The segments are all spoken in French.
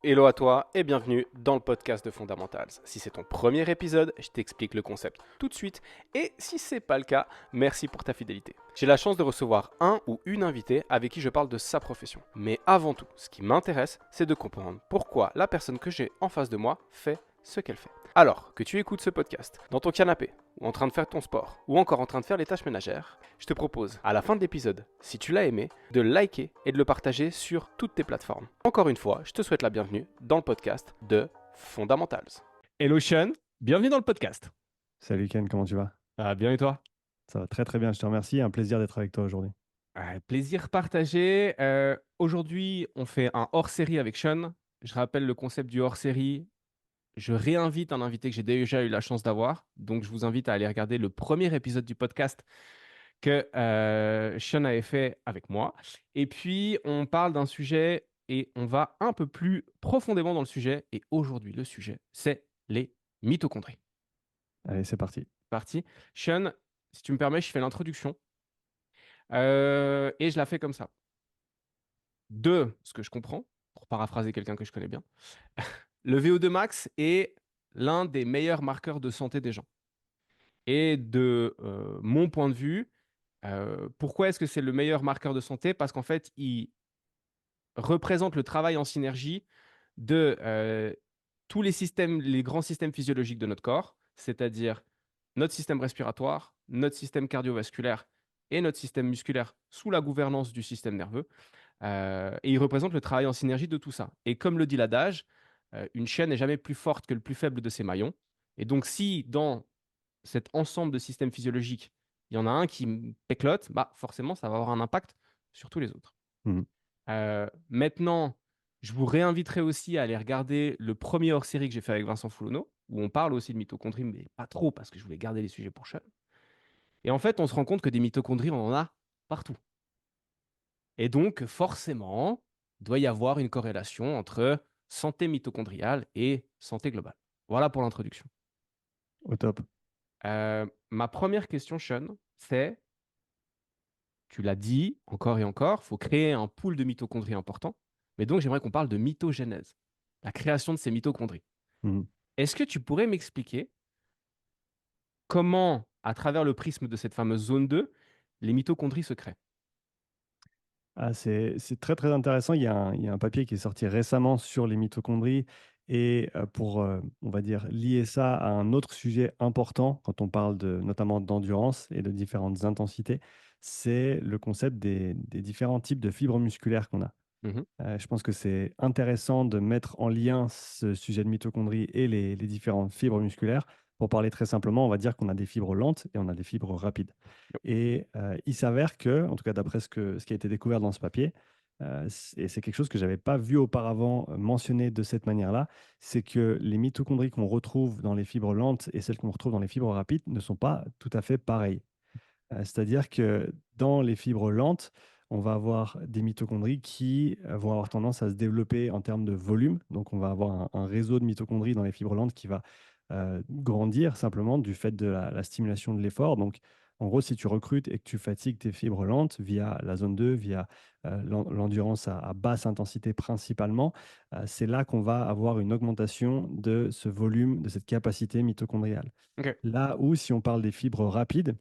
Hello à toi et bienvenue dans le podcast de Fundamentals. Si c'est ton premier épisode, je t'explique le concept tout de suite et si c'est pas le cas, merci pour ta fidélité. J'ai la chance de recevoir un ou une invitée avec qui je parle de sa profession. Mais avant tout, ce qui m'intéresse, c'est de comprendre pourquoi la personne que j'ai en face de moi fait ce qu'elle fait. Alors que tu écoutes ce podcast dans ton canapé, ou en train de faire ton sport, ou encore en train de faire les tâches ménagères, je te propose, à la fin de l'épisode, si tu l'as aimé, de le liker et de le partager sur toutes tes plateformes. Encore une fois, je te souhaite la bienvenue dans le podcast de Fundamentals. Hello Sean, bienvenue dans le podcast. Salut Ken, comment tu vas? Bien et toi? Ça va très très bien, je te remercie. Un plaisir d'être avec toi aujourd'hui. Plaisir partagé. Aujourd'hui, on fait un hors-série avec Sean. Je rappelle le concept du hors-série. Je réinvite un invité que j'ai déjà eu la chance d'avoir. Donc, je vous invite à aller regarder le premier épisode du podcast que Sean avait fait avec moi. Et puis, on parle d'un sujet et on va un peu plus profondément dans le sujet. Et aujourd'hui, le sujet, c'est les mitochondries. Allez, c'est parti. Parti. Sean, si tu me permets, je fais l'introduction. Et je la fais comme ça. De ce que je comprends, pour paraphraser quelqu'un que je connais bien, le VO2 max est l'un des meilleurs marqueurs de santé des gens. Et de mon point de vue, pourquoi est-ce que c'est le meilleur marqueur de santé? Parce qu'en fait, il représente le travail en synergie de tous les systèmes, les grands systèmes physiologiques de notre corps, c'est-à-dire notre système respiratoire, notre système cardiovasculaire et notre système musculaire sous la gouvernance du système nerveux. Et il représente le travail en synergie de tout ça. Et comme le dit l'adage, une chaîne n'est jamais plus forte que le plus faible de ses maillons. Et donc, si dans cet ensemble de systèmes physiologiques, il y en a un qui péclote, bah forcément, ça va avoir un impact sur tous les autres. Mhm. Maintenant, je vous réinviterai aussi à aller regarder le premier hors-série que j'ai fait avec Vincent Foulonneau, où on parle aussi de mitochondries, mais pas trop, parce que je voulais garder les sujets pour Sean. Et en fait, on se rend compte que des mitochondries, on en a partout. Et donc, forcément, il doit y avoir une corrélation entre santé mitochondriale et santé globale. Voilà pour l'introduction. Au top. Ma première question, Sean, c'est, tu l'as dit encore et encore, il faut créer un pool de mitochondries important. Mais donc, j'aimerais qu'on parle de mitogénèse, la création de ces mitochondries. Mhm. Est-ce que tu pourrais m'expliquer comment, à travers le prisme de cette fameuse zone 2, les mitochondries se créent? C'est très très intéressant. Il y a un papier qui est sorti récemment sur les mitochondries et pour, on va dire, lier ça à un autre sujet important quand on parle notamment d'endurance et de différentes intensités, c'est le concept des différents types de fibres musculaires qu'on a. Mhm. Je pense que c'est intéressant de mettre en lien ce sujet de mitochondrie et les différentes fibres musculaires. Pour parler très simplement, on va dire qu'on a des fibres lentes et on a des fibres rapides. Et il s'avère que, en tout cas d'après ce qui a été découvert dans ce papier, et c'est quelque chose que je n'avais pas vu auparavant mentionné de cette manière-là, c'est que les mitochondries qu'on retrouve dans les fibres lentes et celles qu'on retrouve dans les fibres rapides ne sont pas tout à fait pareilles. C'est-à-dire que dans les fibres lentes, on va avoir des mitochondries qui vont avoir tendance à se développer en termes de volume. Donc, on va avoir un réseau de mitochondries dans les fibres lentes qui va grandir simplement du fait de la stimulation de l'effort. Donc, en gros, si tu recrutes et que tu fatigues tes fibres lentes via la zone 2, via l'endurance à basse intensité principalement, c'est là qu'on va avoir une augmentation de ce volume, de cette capacité mitochondriale. Ok. Là où, si on parle des fibres rapides,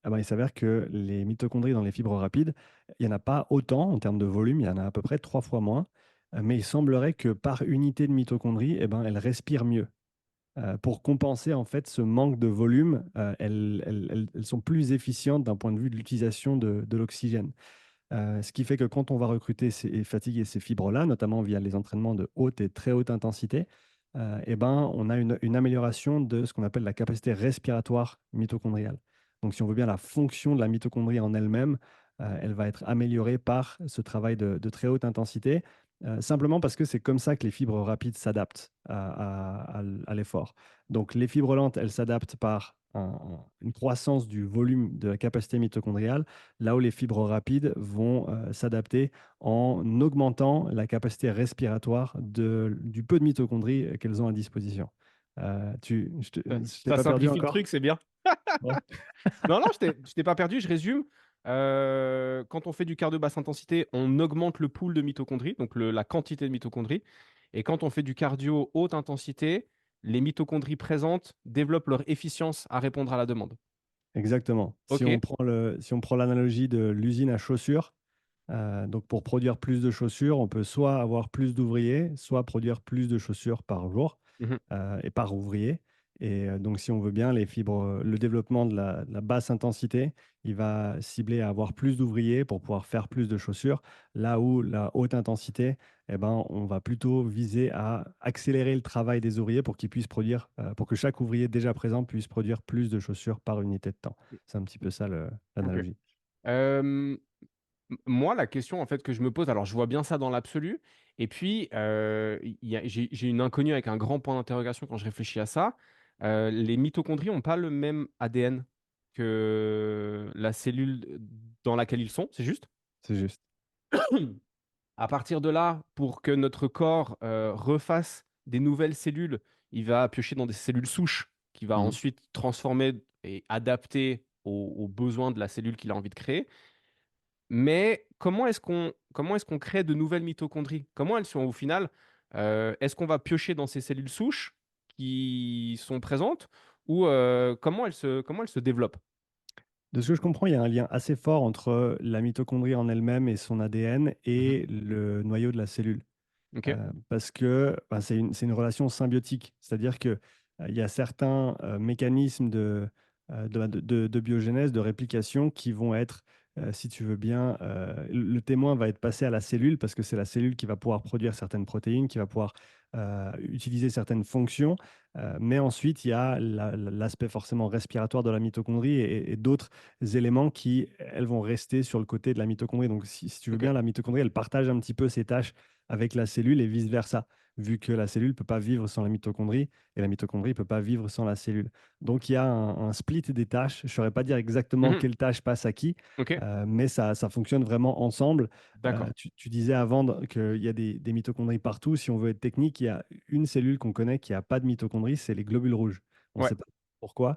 ah bah, il s'avère que les mitochondries dans les fibres rapides, il n'y en a pas autant en termes de volume, il y en a à peu près 3 fois moins, mais il semblerait que par unité de mitochondries, eh ben, elles respirent mieux. Pour compenser en fait ce manque de volume, elles sont plus efficientes d'un point de vue de l'utilisation de l'oxygène. Ce qui fait que quand on va recruter et fatiguer ces fibres-là, notamment via les entraînements de haute et très haute intensité, eh ben, on a une amélioration de ce qu'on appelle la capacité respiratoire mitochondriale. Donc, si on veut bien la fonction de la mitochondrie en elle-même, elle va être améliorée par ce travail de très haute intensité, simplement parce que c'est comme ça que les fibres rapides s'adaptent à l'effort. Donc, les fibres lentes, elles s'adaptent par une croissance du volume de la capacité mitochondriale, là où les fibres rapides vont s'adapter en augmentant la capacité respiratoire du peu de mitochondries qu'elles ont à disposition. Je t'ai Ça pas perdu simplifie le encore? truc, c'est bien. Ouais. Non, non, je t'ai pas perdu, je résume. Quand on fait du cardio basse intensité, on augmente le pool de mitochondries, donc la quantité de mitochondries. Et quand on fait du cardio haute intensité, les mitochondries présentes développent leur efficience à répondre à la demande. Exactement. Si on OK. prend si on prend l'analogie de l'usine à chaussures, donc pour produire plus de chaussures, on peut soit avoir plus d'ouvriers, soit produire plus de chaussures par jour, Mmh. et par ouvrier. Et donc si on veut bien, les fibres, le développement de la basse intensité, il va cibler à avoir plus d'ouvriers pour pouvoir faire plus de chaussures. Là où la haute intensité, eh ben, on va plutôt viser à accélérer le travail des ouvriers pour qu'ils puissent produire, pour que chaque ouvrier déjà présent puisse produire plus de chaussures par unité de temps. C'est un petit peu ça OK. l'analogie. Hem, moi, la question, en fait, que je me pose, alors je vois bien ça dans l'absolu et puis, il y a j'ai une inconnue avec un grand point d'interrogation quand je réfléchis à ça. Les mitochondries ont pas le même ADN que la cellule dans laquelle ils sont, c'est juste? C'est juste. À partir de là, pour que notre corps, refasse des nouvelles cellules, il va piocher dans des cellules souches qu'il va Mmh. ensuite transformer et adapter aux besoins de la cellule qu'il a envie de créer. Mais comment est-ce qu'on crée de nouvelles mitochondries? Comment elles sont au final, est-ce qu'on va piocher dans ces cellules souches qui sont présentes ou, comment elles se développent? De ce que je comprends, il y a un lien assez fort entre la mitochondrie en elle-même et son ADN Mmh. et le noyau de la cellule. OK. Parce que, bah, c'est une relation symbiotique. C'est-à-dire que, il y a certains, mécanismes de biogénèse, de réplication qui vont être, si tu veux bien, le témoin va être passé à la cellule parce que c'est la cellule qui va pouvoir produire certaines protéines, qui va pouvoir, utiliser certaines fonctions. Mais ensuite, il y a l'aspect forcément respiratoire de la mitochondrie et d'autres éléments qui, elles, vont rester sur le côté de la mitochondrie. Donc si tu veux OK. bien, la mitochondrie, elle partage un petit peu ses tâches avec la cellule et vice-versa, vu que la cellule ne peut pas vivre sans la mitochondrie et la mitochondrie ne peut pas vivre sans la cellule. Donc il y a un split des tâches. Je ne saurais pas dire exactement Mmh. quelle tâche passe à qui, OK. mais ça fonctionne vraiment ensemble. D'accord. Tu disais avant qu'il y a des mitochondries partout. Si on veut être technique, il y a une cellule qu'on connaît qui n'a pas de mitochondries, c'est les globules rouges. On ne Ouais. sait pas pourquoi,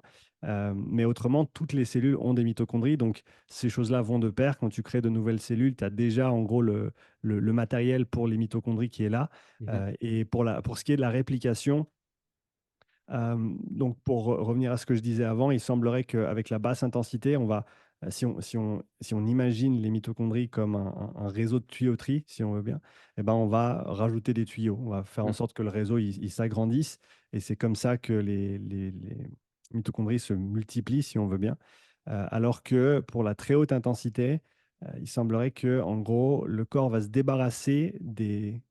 mais autrement, toutes les cellules ont des mitochondries. Donc ces choses-là vont de pair. Quand tu crées de nouvelles cellules, tu as déjà en gros le matériel pour les mitochondries qui est là. Mmh. Et pour ce qui est de la réplication, donc pour revenir à ce que je disais avant, il semblerait qu'avec la basse intensité, on va, si on imagine les mitochondries comme un réseau de tuyauterie, si on veut bien, eh ben, on va rajouter des tuyaux. On va faire en Mmh. sorte que le réseau il s'agrandisse et c'est comme ça que les mitochondries se multiplient, si on veut bien. Alors que pour la très haute intensité, il semblerait que, en gros, le corps va se débarrasser des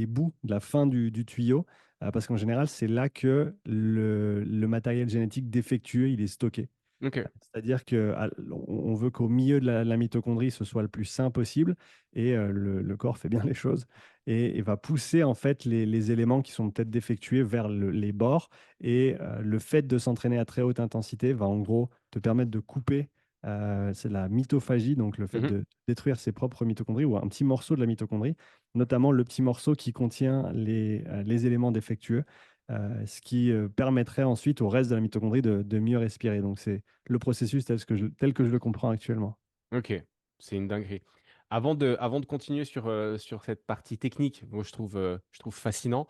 bouts de la fin du tuyau, parce qu'en général, c'est là que le matériel génétique défectueux, il est stocké. OK. C'est-à-dire qu'on veut qu'au milieu de la mitochondrie, ce soit le plus sain possible et le corps fait bien les choses et va pousser en fait les éléments qui sont peut-être défectueux vers les bords et le fait de s'entraîner à très haute intensité va en gros te permettre de couper, c'est la mitophagie, donc le fait Mmh. de détruire ses propres mitochondries ou un petit morceau de la mitochondrie, notamment le petit morceau qui contient les éléments défectueux, ce qui, permettrait ensuite au reste de la mitochondrie de mieux respirer. Donc c'est le processus tel que je le comprends actuellement. OK, c'est une dinguerie. Avant de continuer sur cette partie technique, moi je trouve fascinant.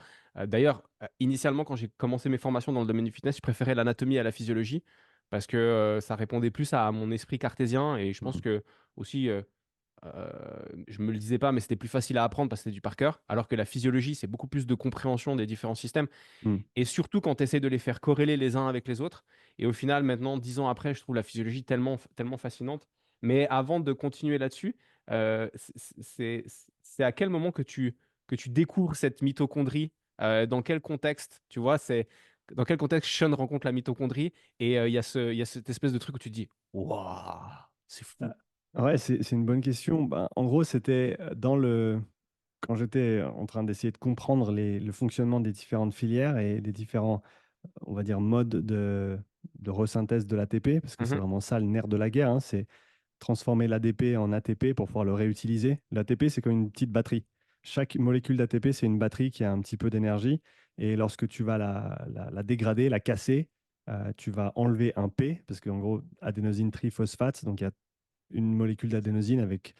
D'ailleurs, initialement quand j'ai commencé mes formations dans le domaine du fitness, je préférais l'anatomie à la physiologie parce que, ça répondait plus à mon esprit cartésien et je pense Mmh. que aussi, je me le disais pas, mais c'était plus facile à apprendre parce que c'était du par cœur, alors que la physiologie, c'est beaucoup plus de compréhension des différents systèmes. Mmh. Et surtout quand tu essaies de les faire corréler les uns avec les autres. Et au final, maintenant, 10 ans après, je trouve la physiologie tellement fascinante. Mais avant de continuer là-dessus, c'est à quel moment que tu découvres cette mitochondrie? Dans quel contexte? Tu vois? C'est dans quel contexte Sean rencontre la mitochondrie? Et il y a cette espèce de truc où tu te dis: «Waouh, c'est Heu, fou!» ouais, c'est une bonne question. Ben, en gros, c'était, quand j'étais en train d'essayer de comprendre le fonctionnement des différentes filières et des différents, on va dire, modes de resynthèse de l'ATP, parce que c'est Mmh. vraiment ça le nerf de la guerre, hein, c'est transformer l'ADP en ATP pour pouvoir le réutiliser. L'ATP, c'est comme une petite batterie. Chaque molécule d'ATP, c'est une batterie qui a un petit peu d'énergie et lorsque tu vas la dégrader, la casser, tu vas enlever un P parce qu'en gros, adénosine triphosphate, donc il y a une molécule d'adénosine avec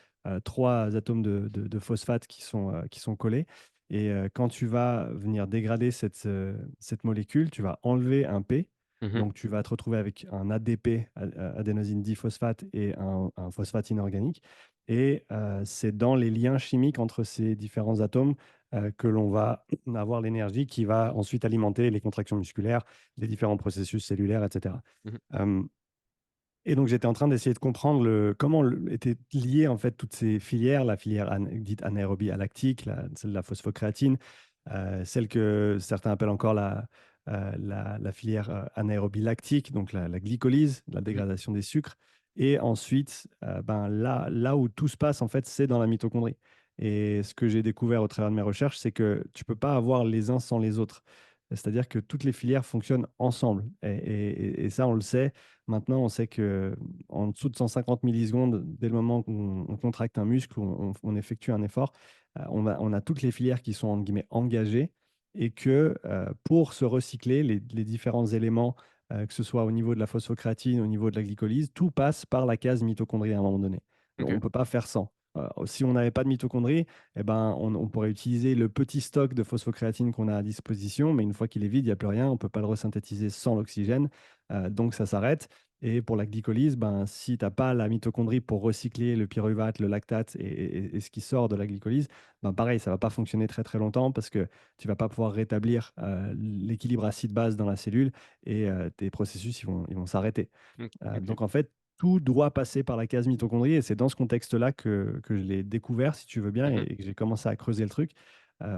trois atomes de phosphate qui sont collés. Et quand tu vas venir dégrader cette molécule, tu vas enlever un P. Mhm. Donc, tu vas te retrouver avec un ADP, adénosine diphosphate, et un phosphate inorganique. Et c'est dans les liens chimiques entre ces différents atomes que l'on va avoir l'énergie qui va ensuite alimenter les contractions musculaires, les différents processus cellulaires, etc. Mhm. Euh, et donc, j'étais en train d'essayer de comprendre comment étaient liées en fait toutes ces filières, la filière dite anaérobie lactique, celle de la phosphocréatine, celle que certains appellent encore la filière anaérobie lactique, donc la glycolyse, la Mhm. dégradation des sucres. Et ensuite, là où tout se passe, en fait, c'est dans la mitochondrie. Et ce que j'ai découvert au travers de mes recherches, c'est que tu peux pas avoir les uns sans les autres. C'est-à-dire que toutes les filières fonctionnent ensemble. Et ça, on le sait. Maintenant, on sait que en dessous de 150 millisecondes, dès le moment qu'on on contracte un muscle, on effectue un effort, on a toutes les filières qui sont entre guillemets engagées et que pour se recycler, les différents éléments, que ce soit au niveau de la phosphocréatine, au niveau de la glycolyse, tout passe par la case mitochondrie à un moment donné. On ne Ok. peut pas faire sans. Si on n'avait pas de mitochondrie, eh ben, on pourrait utiliser le petit stock de phosphocréatine qu'on a à disposition, mais une fois qu'il est vide, il n'y a plus rien. On ne peut pas le resynthétiser sans l'oxygène. Donc ça s'arrête. Et pour la glycolyse, ben, si tu n'as pas la mitochondrie pour recycler le pyruvate, le lactate et ce qui sort de la glycolyse, ben, pareil, ça ne va pas fonctionner très très longtemps parce que tu ne vas pas pouvoir rétablir l'équilibre acide-base dans la cellule et tes processus ils vont s'arrêter. Ok. Ok. Donc en fait, tout doit passer par la case mitochondrie et c'est dans ce contexte-là que je l'ai découvert, si tu veux bien, Mhm. et que j'ai commencé à creuser le truc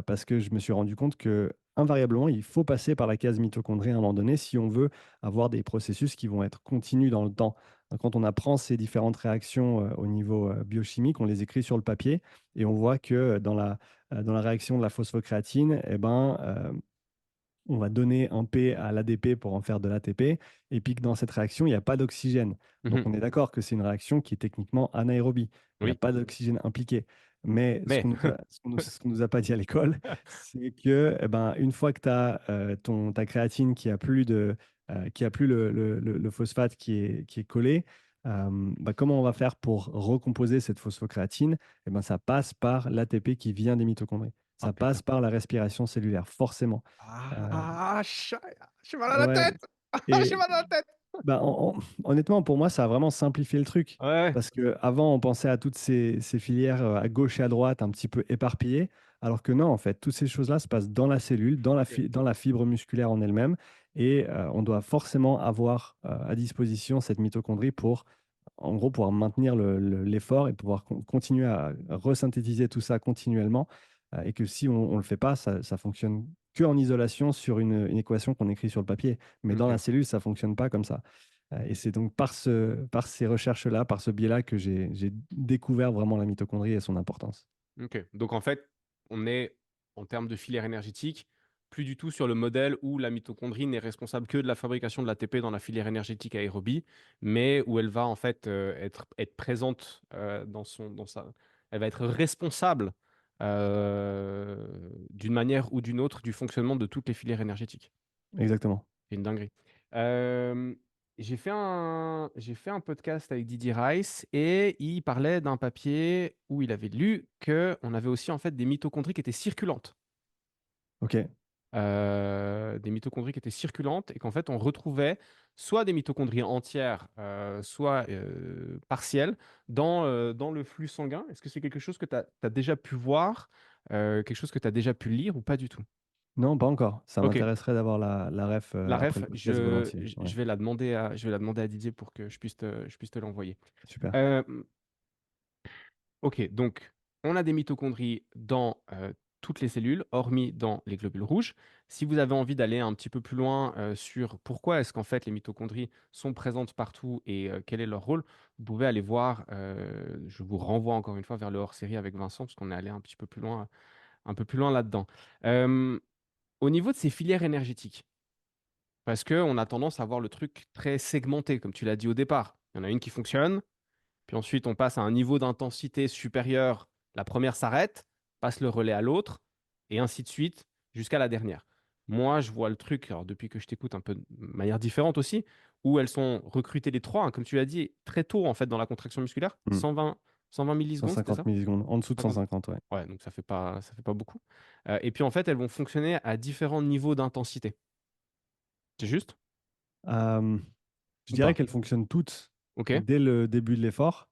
parce que je me suis rendu compte que invariablement, il faut passer par la case mitochondrie à un moment donné si on veut avoir des processus qui vont être continus dans le temps. Donc, quand on apprend ces différentes réactions au niveau biochimique, on les écrit sur le papier et on voit que dans la réaction de la phosphocréatine, eh ben, on va donner un P à l'ADP pour en faire de l'ATP, et puis que dans cette réaction, il n'y a pas d'oxygène. Donc Mhm. on est d'accord que c'est une réaction qui est techniquement anaérobie. Il n'y a Oui. pas d'oxygène impliqué. Mais ce Mais. qu'on nous a, ce qu'on nous a pas dit à l'école, c'est que eh ben, une fois que tu as ta créatine qui a plus le phosphate qui est collé, bah, comment on va faire pour recomposer cette phosphocréatine? Eh ben, ça passe par l'ATP qui vient des mitochondries. Oh Ça putain. passe par la respiration cellulaire, forcément. Euh, Ah, j'ai mal à la ouais. tête. J'ai Et mal à la tête. bah, honnêtement, pour moi, ça a vraiment simplifié le truc. Ouais. Parce qu'avant, on pensait à toutes ces filières à gauche et à droite, un petit peu éparpillées. Alors que non, en fait, toutes ces choses-là se passent dans la cellule, Ok. dans la fibre musculaire en elle-même. Et on doit forcément avoir à disposition cette mitochondrie pour, en gros, pouvoir maintenir l'effort et pouvoir continuer à resynthétiser tout ça continuellement. Et que si on ne le fait pas, ça fonctionne que en isolation sur une équation qu'on écrit sur le papier. Mais dans la Ok. cellule, ça ne fonctionne pas comme ça. Et c'est donc par ces recherches-là, par ce biais-là, que j'ai découvert vraiment la mitochondrie et son importance. Ok. Donc en fait, on est en termes de filière énergétique, plus du tout sur le modèle où la mitochondrie n'est responsable que de la fabrication de l'ATP dans la filière énergétique aérobie, mais où elle va en fait être présente dans sa, elle va être responsable d'une manière ou d'une autre du fonctionnement de toutes les filières énergétiques. Exactement. C'est une dinguerie. Euh, j'ai fait un podcast avec Didier Rice et il parlait d'un papier où il avait lu qu'on avait aussi en fait des mitochondries qui étaient circulantes. OK. Des mitochondries qui étaient circulantes et qu'en fait on retrouvait soit des mitochondries entières, soit partielles dans le flux sanguin. Est-ce que c'est quelque chose que tu as déjà pu voir, quelque chose que tu as déjà pu lire ou pas du tout? Non, pas encore. Ça Ok. m'intéresserait d'avoir la ref La après ref, le podcast volontiers. Ouais, je vais la demander à Didier pour que je puisse te l'envoyer. super. Euh, ok, donc on a des mitochondries dans toutes les cellules, hormis dans les globules rouges. Si vous avez envie d'aller un petit peu plus loin sur pourquoi est-ce qu'en fait les mitochondries sont présentes partout et quel est leur rôle, vous pouvez aller voir. Je vous renvoie encore une fois vers le hors-série avec Vincent, parce qu'on est allé un petit peu plus loin, un peu plus loin là-dedans. Euh, Au niveau de ces filières énergétiques. Parce qu'on a tendance à voir le truc très segmenté, comme tu l'as dit au départ. Il y en a une qui fonctionne, puis ensuite on passe à un niveau d'intensité supérieur. La première s'arrête, passe le relais à l'autre, et ainsi de suite jusqu'à la dernière. Moi, je vois le truc, alors depuis que je t'écoute un peu de manière différente aussi, où elles sont recrutées les trois, hein, comme tu l'as dit, très tôt en fait dans la contraction musculaire, Mm. 120 millisecondes, c'était 150 ça? millisecondes, en dessous de 50. 150, ouais. Ouais, donc ça fait pas beaucoup. Et puis en fait, elles vont fonctionner à différents niveaux d'intensité. C'est juste? Hem, je Ou dirais pas? qu'elles fonctionnent toutes OK. dès le début de l'effort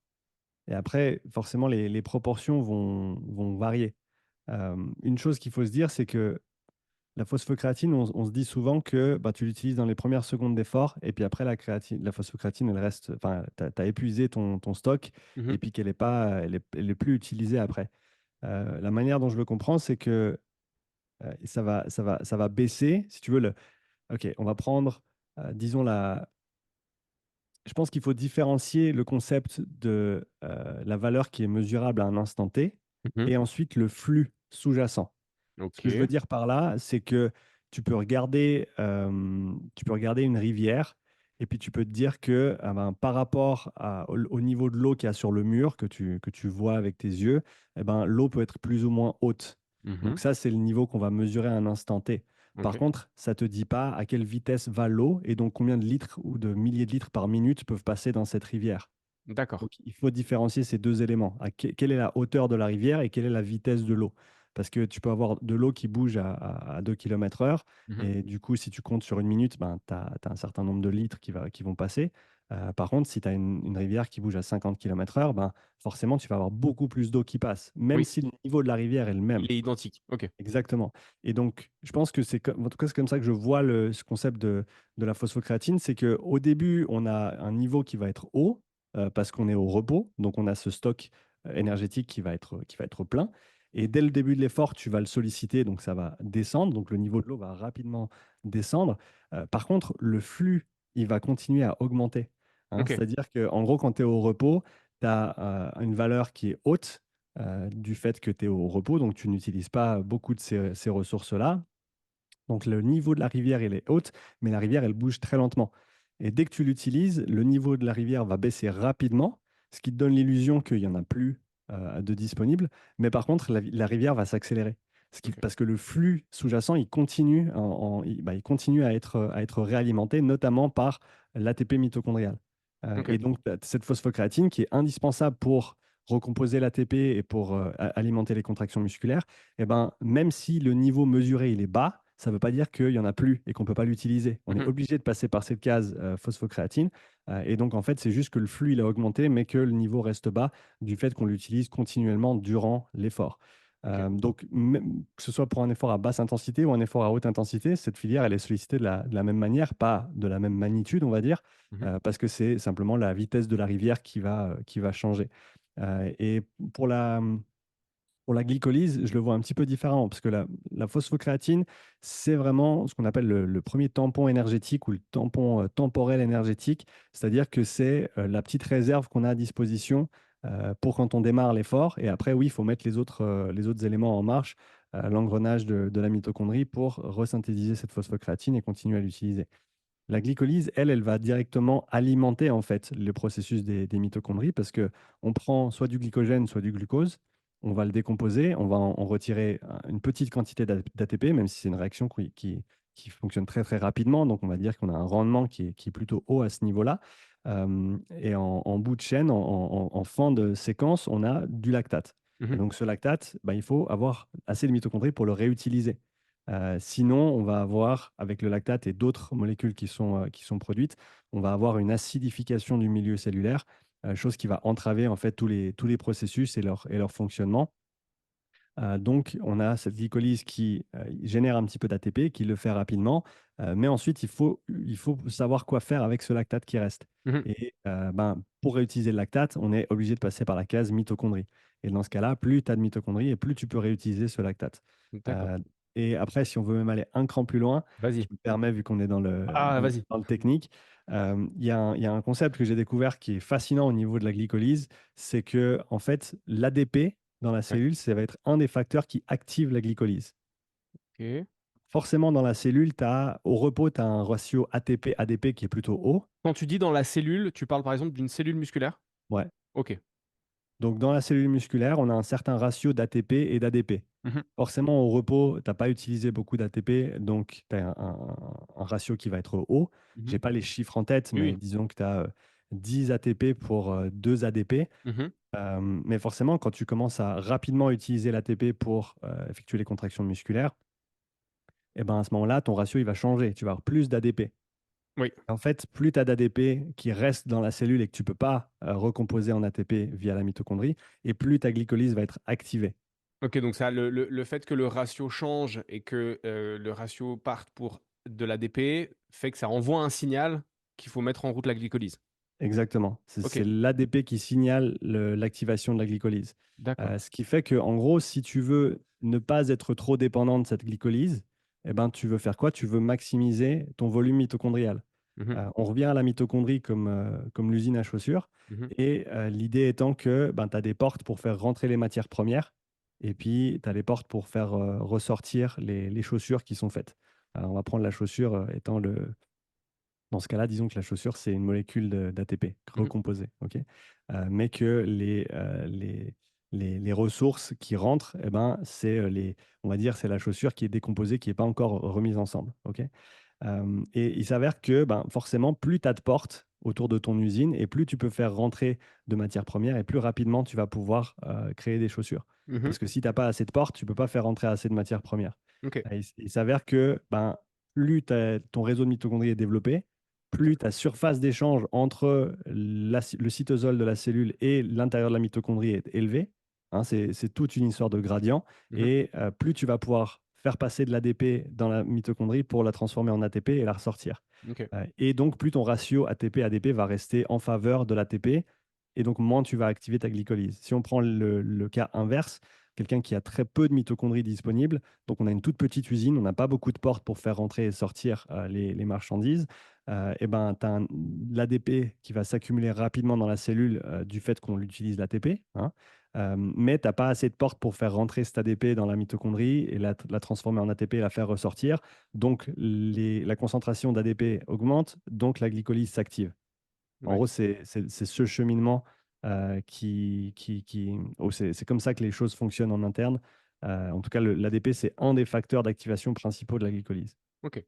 et après forcément les proportions vont varier. Une chose qu'il faut se dire, c'est que la phosphocréatine, on se dit souvent que, bah, tu l'utilises dans les premières secondes d'effort et puis après la phosphocréatine, elle reste enfin, tu as épuisé ton stock Mmh. et puis qu'elle est pas elle est plus utilisée après. La manière dont je le comprends, c'est que, ça va baisser, si tu veux le OK, on va prendre, disons la je pense qu'il faut différencier le concept de, la valeur qui est mesurable à un instant T Mmh. et ensuite le flux sous-jacent. Ce que je veux OK. dire par là, c'est que tu peux regarder une rivière et puis tu peux te dire que, ah ben, par rapport au niveau de l'eau qu'il y a sur le mur que tu vois avec tes yeux, eh ben, l'eau peut être plus ou moins haute. Donc Mmh. ça, c'est le niveau qu'on va mesurer à un instant T. Par OK. contre, ça ne te dit pas à quelle vitesse va l'eau et donc combien de litres ou de milliers de litres par minute peuvent passer dans cette rivière. D'accord. Donc, il faut différencier ces 2 éléments. Quelle est la hauteur de la rivière et quelle est la vitesse de l'eau? Parce que tu peux avoir de l'eau qui bouge à 2 km/h Mmh. et du coup, si tu comptes sur une minute, ben, tu as un certain nombre de litres qui vont passer. Par contre, si tu as une rivière qui bouge à 50 km/h, ben, forcément, tu vas avoir beaucoup plus d'eau qui passe, même Oui, si le niveau de la rivière est le même. il est identique. OK. Exactement. Et donc, je pense que c'est comme en tout cas, c'est comme ça que je vois ce concept de la phosphocréatine. C'est qu'au début, on a un niveau qui va être haut, parce qu'on est au repos, donc on a ce stock, énergétique qui va être plein et dès le début de l'effort, tu vas le solliciter, donc ça va descendre, donc le niveau de l'eau va rapidement descendre. Par contre, le flux, il va continuer à augmenter, hein. OK. C'est-à-dire qu'en gros, quand tu es au repos, tu as, une valeur qui est haute du fait que tu es au repos, donc tu n'utilises pas beaucoup de ces ressources-là. Donc le niveau de la rivière, il est haute, mais la rivière, elle bouge très lentement. Et dès que tu l'utilises, le niveau de la rivière va baisser rapidement, ce qui te donne l'illusion qu'il n'y en a plus de disponible. Mais par contre, la rivière va s'accélérer. OK. Parce que le flux sous-jacent, il continue, il continue à être réalimenté, notamment par l'ATP mitochondrial. OK. Et donc, t'as cette phosphocréatine qui est indispensable pour recomposer l'ATP et pour alimenter les contractions musculaires, et ben, même si le niveau mesuré il est bas, ça ne veut pas dire qu'il y en a plus et qu'on ne peut pas l'utiliser. On est Mmh. obligé de passer par cette case phosphocréatine. Et donc, en fait, c'est juste que le flux il a augmenté, mais que le niveau reste bas du fait qu'on l'utilise continuellement durant l'effort. OK. Donc, que ce soit pour un effort à basse intensité ou un effort à haute intensité, cette filière, elle est sollicitée de la même manière, pas de la même magnitude, on va dire, Mmh. parce que c'est simplement la vitesse de la rivière qui va changer. Et pour la, pour la glycolyse, je le vois un petit peu différemment parce que la phosphocréatine, c'est vraiment ce qu'on appelle le premier tampon énergétique ou le tampon temporel énergétique. C'est-à-dire que c'est la petite réserve qu'on a à disposition pour quand on démarre l'effort. Et après, oui, il faut mettre les autres éléments en marche, l'engrenage de la mitochondrie pour resynthétiser cette phosphocréatine et continuer à l'utiliser. La glycolyse, elle va directement alimenter en fait le processus des mitochondries parce que on prend soit du glycogène, soit du glucose, on va le décomposer, on va en retirer une petite quantité d'ATP, même si c'est une réaction qui fonctionne très très rapidement. Donc on va dire qu'on a un rendement qui est plutôt haut à ce niveau-là. Et en bout de chaîne, en fin de séquence, on a du lactate. Et Mmh. donc ce lactate, bah, il faut avoir assez de mitochondries pour le réutiliser. Sinon, on va avoir, avec le lactate et d'autres molécules qui sont produites, on va avoir une acidification du milieu cellulaire, chose qui va entraver en fait tous les processus et leur fonctionnement. Donc, on a cette glycolyse qui génère un petit peu d'ATP, qui le fait rapidement, mais ensuite, il faut savoir quoi faire avec ce lactate qui reste. Mmh. Et ben, pour réutiliser le lactate, on est obligé de passer par la case mitochondrie. Et dans ce cas-là, plus tu as de mitochondries et plus tu peux réutiliser ce lactate. D'accord. Euh, et après, si on veut même aller un cran plus loin, je Vas-y. me permets, vu qu'on est dans le, Ah, dans le, vas-y. dans le technique, il y a un concept que j'ai découvert qui est fascinant au niveau de la glycolyse, c'est que en fait, l'ADP, dans la Ouais. cellule, ça va être un des facteurs qui active la glycolyse. OK. Forcément, dans la cellule, au repos, tu as un ratio ATP-ADP qui est plutôt haut. Quand tu dis dans la cellule, tu parles par exemple d'une cellule musculaire? Ouais. OK. Donc, dans la cellule musculaire, on a un certain ratio d'ATP et d'ADP. Mmh. Forcément, au repos, tu n'as pas utilisé beaucoup d'ATP, donc tu as un ratio qui va être haut. Je Mmh. n'ai pas les chiffres en tête, Oui, mais oui. disons que tu as 10 ATP pour 2 ADP. Mhm. Mais forcément, quand tu commences à rapidement utiliser l'ATP pour effectuer les contractions musculaires, et ben, à ce moment-là, ton ratio il va changer. Tu vas avoir plus d'ADP. Oui. En fait, plus tu as d'ADP qui reste dans la cellule et que tu ne peux pas recomposer en ATP via la mitochondrie, et plus ta glycolyse va être activée. Ok, donc ça, le fait que le ratio change et que le ratio parte pour de l'ADP fait que ça envoie un signal qu'il faut mettre en route la glycolyse. Exactement. C'est Ok, c'est l'ADP qui signale l'activation de la glycolyse. d'accord. Ce qui fait que, en gros, si tu veux ne pas être trop dépendant de cette glycolyse, eh ben, tu veux faire quoi? Tu veux maximiser ton volume mitochondrial. Mhm, On revient à la mitochondrie comme l'usine à chaussures. mhm, Et l'idée étant que ben, tu as des portes pour faire rentrer les matières premières et puis tu as les portes pour faire ressortir les chaussures qui sont faites. Alors, on va prendre la chaussure étant dans ce cas-là, disons que la chaussure, c'est une molécule d'ATP mhm. recomposée, ok. Mais que les ressources qui rentrent, eh ben, on va dire, c'est la chaussure qui est décomposée, qui n'est pas encore remise ensemble, ok. Et il s'avère que ben, forcément, plus tu as de portes autour de ton usine et plus tu peux faire rentrer de matières premières et plus rapidement tu vas pouvoir créer des chaussures. Mhm. Parce que si tu n'as pas assez de portes, tu ne peux pas faire rentrer assez de matières premières. Ok. Il s'avère que ben, plus ton réseau de mitochondries est développé, plus ta surface d'échange entre le cytosol de la cellule et l'intérieur de la mitochondrie est élevée. Hein, c'est toute une histoire de gradient. Mhm. Et plus tu vas pouvoir faire passer de l'ADP dans la mitochondrie pour la transformer en ATP et la ressortir. Ok. Et donc, plus ton ratio ATP-ADP va rester en faveur de l'ATP, et donc moins tu vas activer ta glycolyse. Si on prend le cas inverse, quelqu'un qui a très peu de mitochondries disponibles, donc on a une toute petite usine, on n'a pas beaucoup de portes pour faire rentrer et sortir les marchandises, et ben, tu as l'ADP qui va s'accumuler rapidement dans la cellule du fait qu'on utilise l'ATP, hein, mais tu n'as pas assez de portes pour faire rentrer cet ADP dans la mitochondrie et la transformer en ATP et la faire ressortir. Donc, la concentration d'ADP augmente, donc la glycolyse s'active. En Ouais. gros, c'est ce cheminement c'est comme ça que les choses fonctionnent en interne. En tout cas, l'ADP, c'est un des facteurs d'activation principaux de la glycolyse. Ok.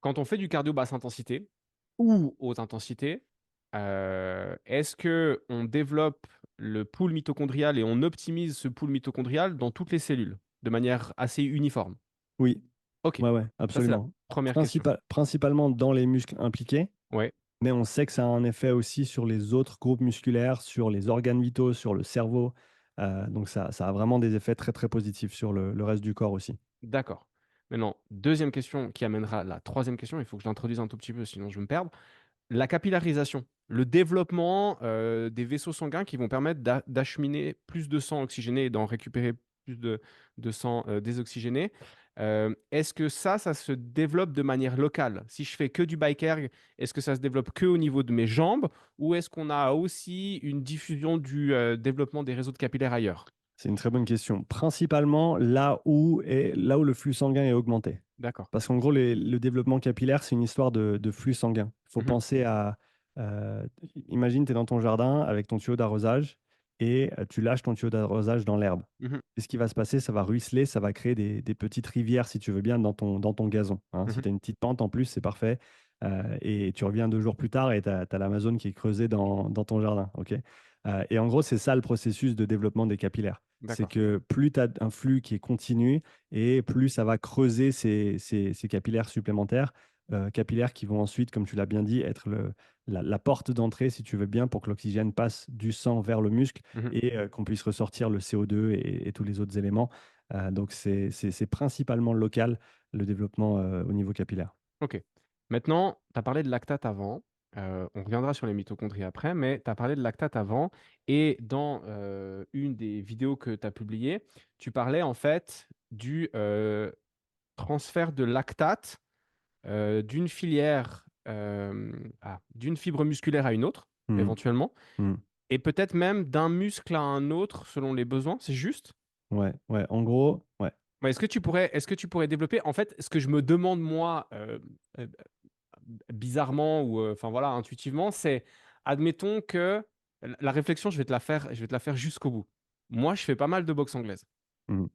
Quand on fait du cardio basse intensité ou haute intensité, est-ce que on développe le pool mitochondrial et on optimise ce pool mitochondrial dans toutes les cellules de manière assez uniforme? Oui, Ok, ouais, ouais, ça c'est la absolument. première question. Principalement dans les muscles impliqués, Ouais, mais on sait que ça a un effet aussi sur les autres groupes musculaires, sur les organes vitaux, sur le cerveau. Donc ça a vraiment des effets très très positifs sur le reste du corps aussi. d'accord. Maintenant, deuxième question qui amènera la troisième question, il faut que je l'introduise un tout petit peu, sinon je vais me perdre. La capillarisation, le développement des vaisseaux sanguins qui vont permettre d'acheminer plus de sang oxygéné et d'en récupérer plus de sang désoxygéné. Est-ce que ça se développe de manière locale? Si je fais que du bike erg, est-ce que ça se développe que au niveau de mes jambes ou est-ce qu'on a aussi une diffusion du développement des réseaux de capillaires ailleurs? C'est une très bonne question. Principalement là où le flux sanguin est augmenté. D'accord. Parce qu'en gros, le développement capillaire, c'est une histoire de flux sanguin. Il faut Mhm, penser à, euh, imagine, tu es dans ton jardin avec ton tuyau d'arrosage et tu lâches ton tuyau d'arrosage dans l'herbe. mhm, Et ce qui va se passer, ça va ruisseler, ça va créer des petites rivières, si tu veux bien, dans ton gazon, hein. Si mhm. tu as une petite pente en plus, c'est parfait. Et tu reviens 2 jours plus tard et tu as l'Amazone qui est creusée dans ton jardin, ok. Et en gros, c'est ça le processus de développement des capillaires. C'est D'accord. que plus tu as un flux qui est continu et plus ça va creuser ces capillaires supplémentaires, capillaires qui vont ensuite, comme tu l'as bien dit, être la porte d'entrée, si tu veux bien, pour que l'oxygène passe du sang vers le muscle Mhm. et qu'on puisse ressortir le CO2 et tous les autres éléments. Donc, c'est principalement local, le développement au niveau capillaire. Ok. Maintenant, tu as parlé de lactate avant. On reviendra sur les mitochondries après, mais tu as parlé de lactate avant. Et dans une des vidéos que tu as publiées, tu parlais en fait du transfert de lactate d'une filière, d'une fibre musculaire à une autre, Mhm. éventuellement, Mhm. et peut-être même d'un muscle à un autre selon les besoins. C'est juste? Ouais, ouais, en gros, ouais. Ouais, est-ce que tu pourrais développer? En fait, ce que je me demande, moi, euh, bizarrement ou enfin voilà, intuitivement, c'est admettons que la réflexion, je vais te la faire jusqu'au bout. Moi, je fais pas mal de boxe anglaise. Mhm.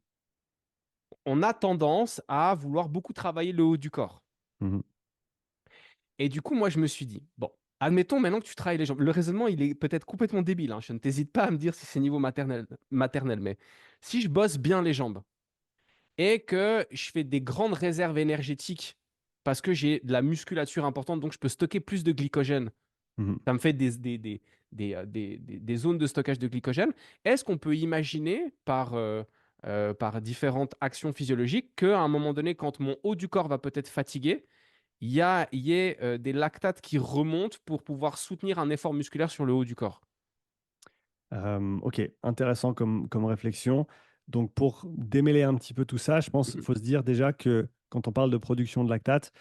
On a tendance à vouloir beaucoup travailler le haut du corps. Mhm. Et du coup, moi, je me suis dit, bon, admettons maintenant que tu travailles les jambes. Le raisonnement, il est peut-être complètement débile, hein. Je ne t'hésite pas à me dire si c'est niveau maternel, mais si je bosse bien les jambes et que je fais des grandes réserves énergétiques parce que j'ai de la musculature importante, donc je peux stocker plus de glycogène. Mhm. Ça me fait des zones de stockage de glycogène. Est-ce qu'on peut imaginer par différentes actions physiologiques qu'à un moment donné, quand mon haut du corps va peut-être fatiguer, il y ait des lactates qui remontent pour pouvoir soutenir un effort musculaire sur le haut du corps? Ok, intéressant comme réflexion. Donc, pour démêler un petit peu tout ça, je pense qu'il Mhm, faut se dire déjà que quand on parle de production de lactate,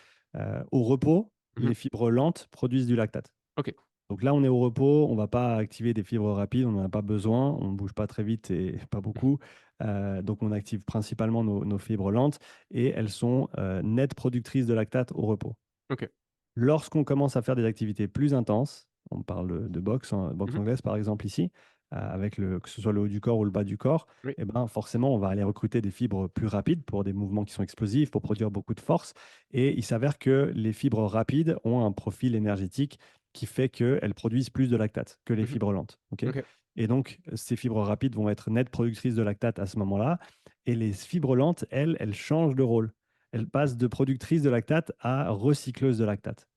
au repos, mhm. les fibres lentes produisent du lactate. Ok. Donc là, on est au repos, on ne va pas activer des fibres rapides, on n'en a pas besoin, on ne bouge pas très vite et pas beaucoup. Donc, on active principalement nos fibres lentes et elles sont nettes productrices de lactate au repos. Ok. Lorsqu'on commence à faire des activités plus intenses, on parle de boxe, boxe Mhm. anglaise par exemple ici, avec que ce soit le haut du corps ou le bas du corps, Oui. eh ben, forcément, on va aller recruter des fibres plus rapides pour des mouvements qui sont explosifs, pour produire beaucoup de force. Et il s'avère que les fibres rapides ont un profil énergétique qui fait qu'elles produisent plus de lactate que les Mhm. fibres lentes. Ok. Ok. Et donc, ces fibres rapides vont être nettes productrices de lactate à ce moment-là. Et les fibres lentes, elles changent de rôle. Elles passent de productrices de lactate à recycleuses de lactate.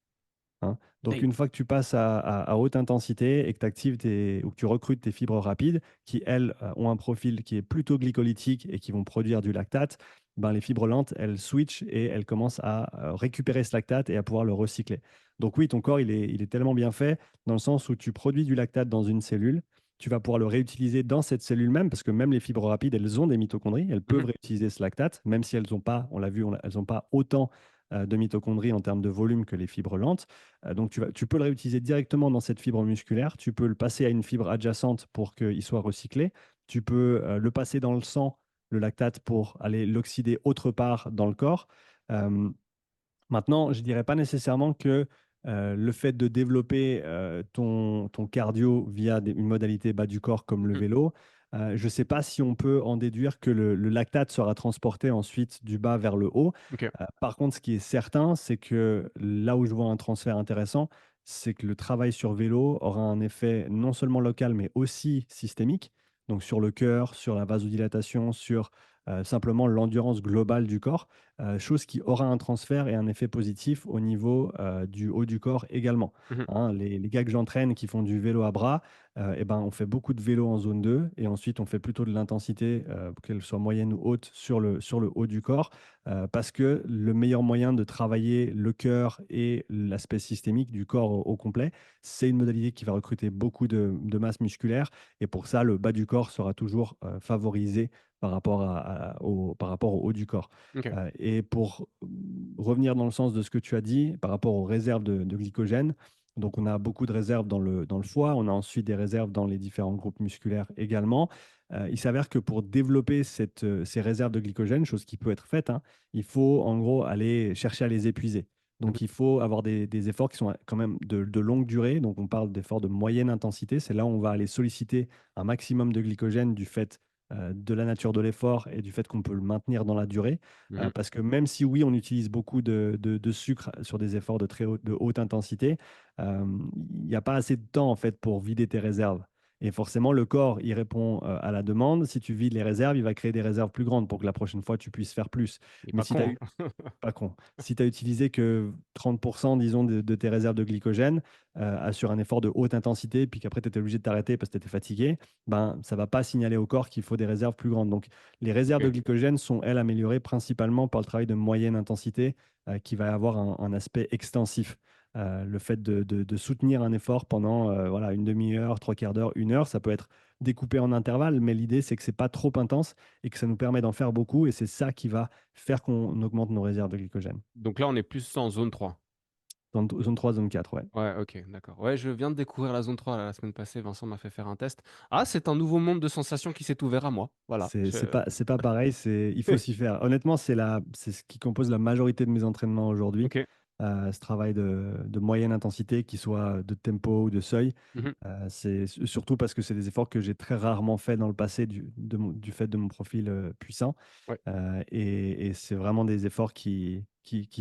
Hein. Donc, Hey. une fois que tu passes à haute intensité et que tu actives ou que tu recrutes tes fibres rapides, qui, elles, ont un profil qui est plutôt glycolytique et qui vont produire du lactate, ben, les fibres lentes, elles switchent et elles commencent à récupérer ce lactate et à pouvoir le recycler. Donc oui, ton corps, il est tellement bien fait dans le sens où tu produis du lactate dans une cellule, tu vas pouvoir le réutiliser dans cette cellule même, parce que même les fibres rapides, elles ont des mitochondries, elles peuvent Mhm. réutiliser ce lactate, même si elles n'ont pas, on l'a vu, elles n'ont pas autant de mitochondries en termes de volume que les fibres lentes. Donc, tu peux le réutiliser directement dans cette fibre musculaire. Tu peux le passer à une fibre adjacente pour qu'il soit recyclé. Tu peux le passer dans le sang, le lactate, pour aller l'oxyder autre part dans le corps. Euh, Maintenant, je ne dirais pas nécessairement que le fait de développer ton cardio via une modalité bas du corps comme le Mhm. vélo, je ne sais pas si on peut en déduire que le lactate sera transporté ensuite du bas vers le haut. Ok. Par contre, ce qui est certain, c'est que là où je vois un transfert intéressant, c'est que le travail sur vélo aura un effet non seulement local, mais aussi systémique, donc sur le cœur, sur la vasodilatation, sur simplement l'endurance globale du corps, chose qui aura un transfert et un effet positif au niveau du haut du corps également. Mhm. Hein. Les gars que j'entraîne qui font du vélo à bras, eh ben, on fait beaucoup de vélo en zone 2 et ensuite on fait plutôt de l'intensité, qu'elle soit moyenne ou haute, sur le haut du corps, parce que le meilleur moyen de travailler le cœur et l'aspect systémique du corps au complet, c'est une modalité qui va recruter beaucoup de masse musculaire et pour ça, le bas du corps sera toujours favorisé par rapport au haut du corps. Ok. Et pour revenir dans le sens de ce que tu as dit par rapport aux réserves de glycogène, donc on a beaucoup de réserves dans le foie, on a ensuite des réserves dans les différents groupes musculaires également. Il s'avère que pour développer ces réserves de glycogène, chose qui peut être faite, hein, il faut en gros aller chercher à les épuiser. Mhm. Donc il faut avoir des efforts qui sont quand même de longue durée. Donc on parle d'efforts de moyenne intensité. C'est là où on va aller solliciter un maximum de glycogène du fait de la nature de l'effort et du fait qu'on peut le maintenir dans la durée. Mhm. Parce que même si oui, on utilise beaucoup de sucre sur des efforts de haute intensité, euh, il n'y a pas assez de temps en fait pour vider tes réserves. Et forcément, le corps, il répond à la demande. Si tu vides les réserves, il va créer des réserves plus grandes pour que la prochaine fois, tu puisses faire plus. Il est Mais pas si tu as con, eu, hein. pas con. Si tu as utilisé que 30%, disons, de tes réserves de glycogène sur un effort de haute intensité, puis qu'après tu étais obligé de t'arrêter parce que tu étais fatigué, ben, ça ne va pas signaler au corps qu'il faut des réserves plus grandes. Donc, les réserves de Ok. glycogène sont, elles, améliorées principalement par le travail de moyenne intensité qui va avoir un aspect extensif. Le fait de soutenir un effort pendant voilà, une demi-heure, trois quarts d'heure, une heure, ça peut être découpé en intervalles, mais l'idée, c'est que c'est pas trop intense et que ça nous permet d'en faire beaucoup. Et c'est ça qui va faire qu'on augmente nos réserves de glycogène. Donc là, on est plus en zone 3. Dans zone 3, zone 4, ouais. Ouais, ok, d'accord. Ouais, je viens de découvrir la zone 3 là, la semaine passée. Vincent m'a fait faire un test. Ah, c'est un nouveau monde de sensations qui s'est ouvert à moi. Voilà. C'est pas pareil, il faut s'y faire. Honnêtement, c'est ce qui compose la majorité de mes entraînements aujourd'hui. Ok. ce travail de moyenne intensité, qui soit de tempo ou de seuil. Mhm. Surtout parce que c'est des efforts que j'ai très rarement fait dans le passé du fait de mon profil puissant. Ouais. Et c'est vraiment des efforts qui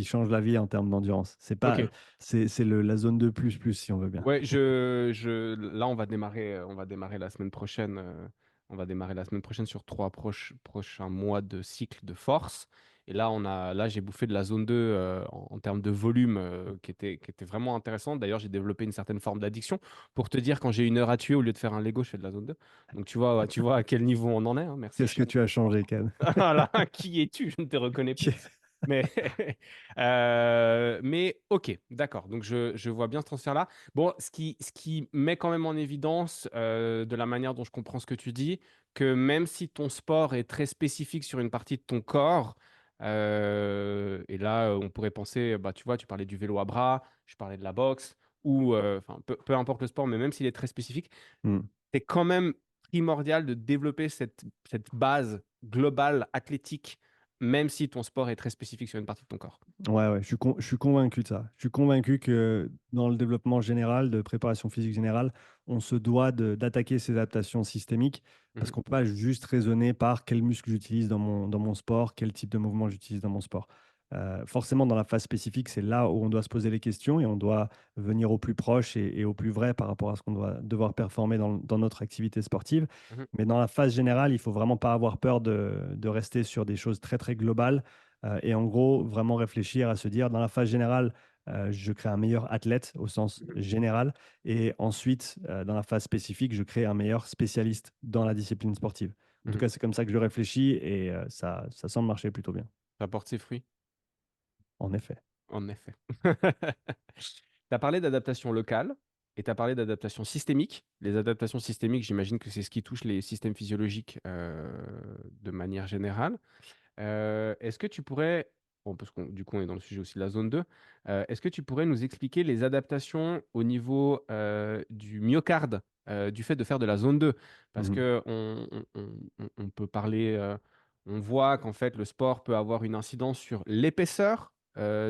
changent la vie en termes d'endurance. C'est pas, Ok. c'est la zone de plus, si on veut bien. Ouais, là, on va démarrer la semaine prochaine. On va démarrer la semaine prochaine sur trois prochains mois de cycle de force. Et là, j'ai bouffé de la zone 2 en termes de volume qui était vraiment intéressante. D'ailleurs, j'ai développé une certaine forme d'addiction. Pour te dire, quand j'ai 1 heure à tuer, au lieu de faire un Lego, je fais de la zone 2. Donc, tu vois à quel niveau on en est, hein. Merci. Qu'est-ce que tu as changé, Ken? Voilà, qui es-tu? Je ne te reconnais plus. Mais, mais ok, d'accord. Donc je vois bien ce transfert-là. Bon, ce qui met quand même en évidence de la manière dont je comprends ce que tu dis, que même si ton sport est très spécifique sur une partie de ton corps, et là on pourrait penser, bah tu vois, tu parlais du vélo à bras, je parlais de la boxe, ou enfin peu importe le sport, mais même s'il est très spécifique, Hmm. c'est quand même primordial de développer cette base globale athlétique, même si ton sport est très spécifique sur une partie de ton corps. Ouais, ouais, je suis convaincu de ça. Je suis convaincu que dans le développement général, de préparation physique générale, on se doit d'attaquer ces adaptations systémiques parce Mhm, qu'on ne peut pas juste raisonner par quel muscle j'utilise dans mon sport, quel type de mouvement j'utilise dans mon sport. Forcément, dans la phase spécifique, c'est là où on doit se poser les questions et on doit venir au plus proche et au plus vrai par rapport à ce qu'on doit devoir performer dans notre activité sportive. mhm, Mais dans la phase générale, il ne faut vraiment pas avoir peur de rester sur des choses très, très globales et en gros, vraiment réfléchir à se dire, dans la phase générale, je crée un meilleur athlète au sens mhm, général. Et ensuite, dans la phase spécifique, je crée un meilleur spécialiste dans la discipline sportive. En tout mhm. cas, c'est comme ça que je réfléchis et ça semble marcher plutôt bien, Ça porte ses fruits, en effet. en effet. Tu as parlé d'adaptation locale et tu as parlé d'adaptation systémique. Les adaptations systémiques, j'imagine que c'est ce qui touche les systèmes physiologiques de manière générale. Est-ce que tu pourrais, bon, parce qu'on du coup on est dans le sujet aussi de la zone 2, est-ce que tu pourrais nous expliquer les adaptations au niveau du myocarde, du fait de faire de la zone 2? Parce Mhm. que on peut parler, on voit qu'en fait le sport peut avoir une incidence sur l'épaisseur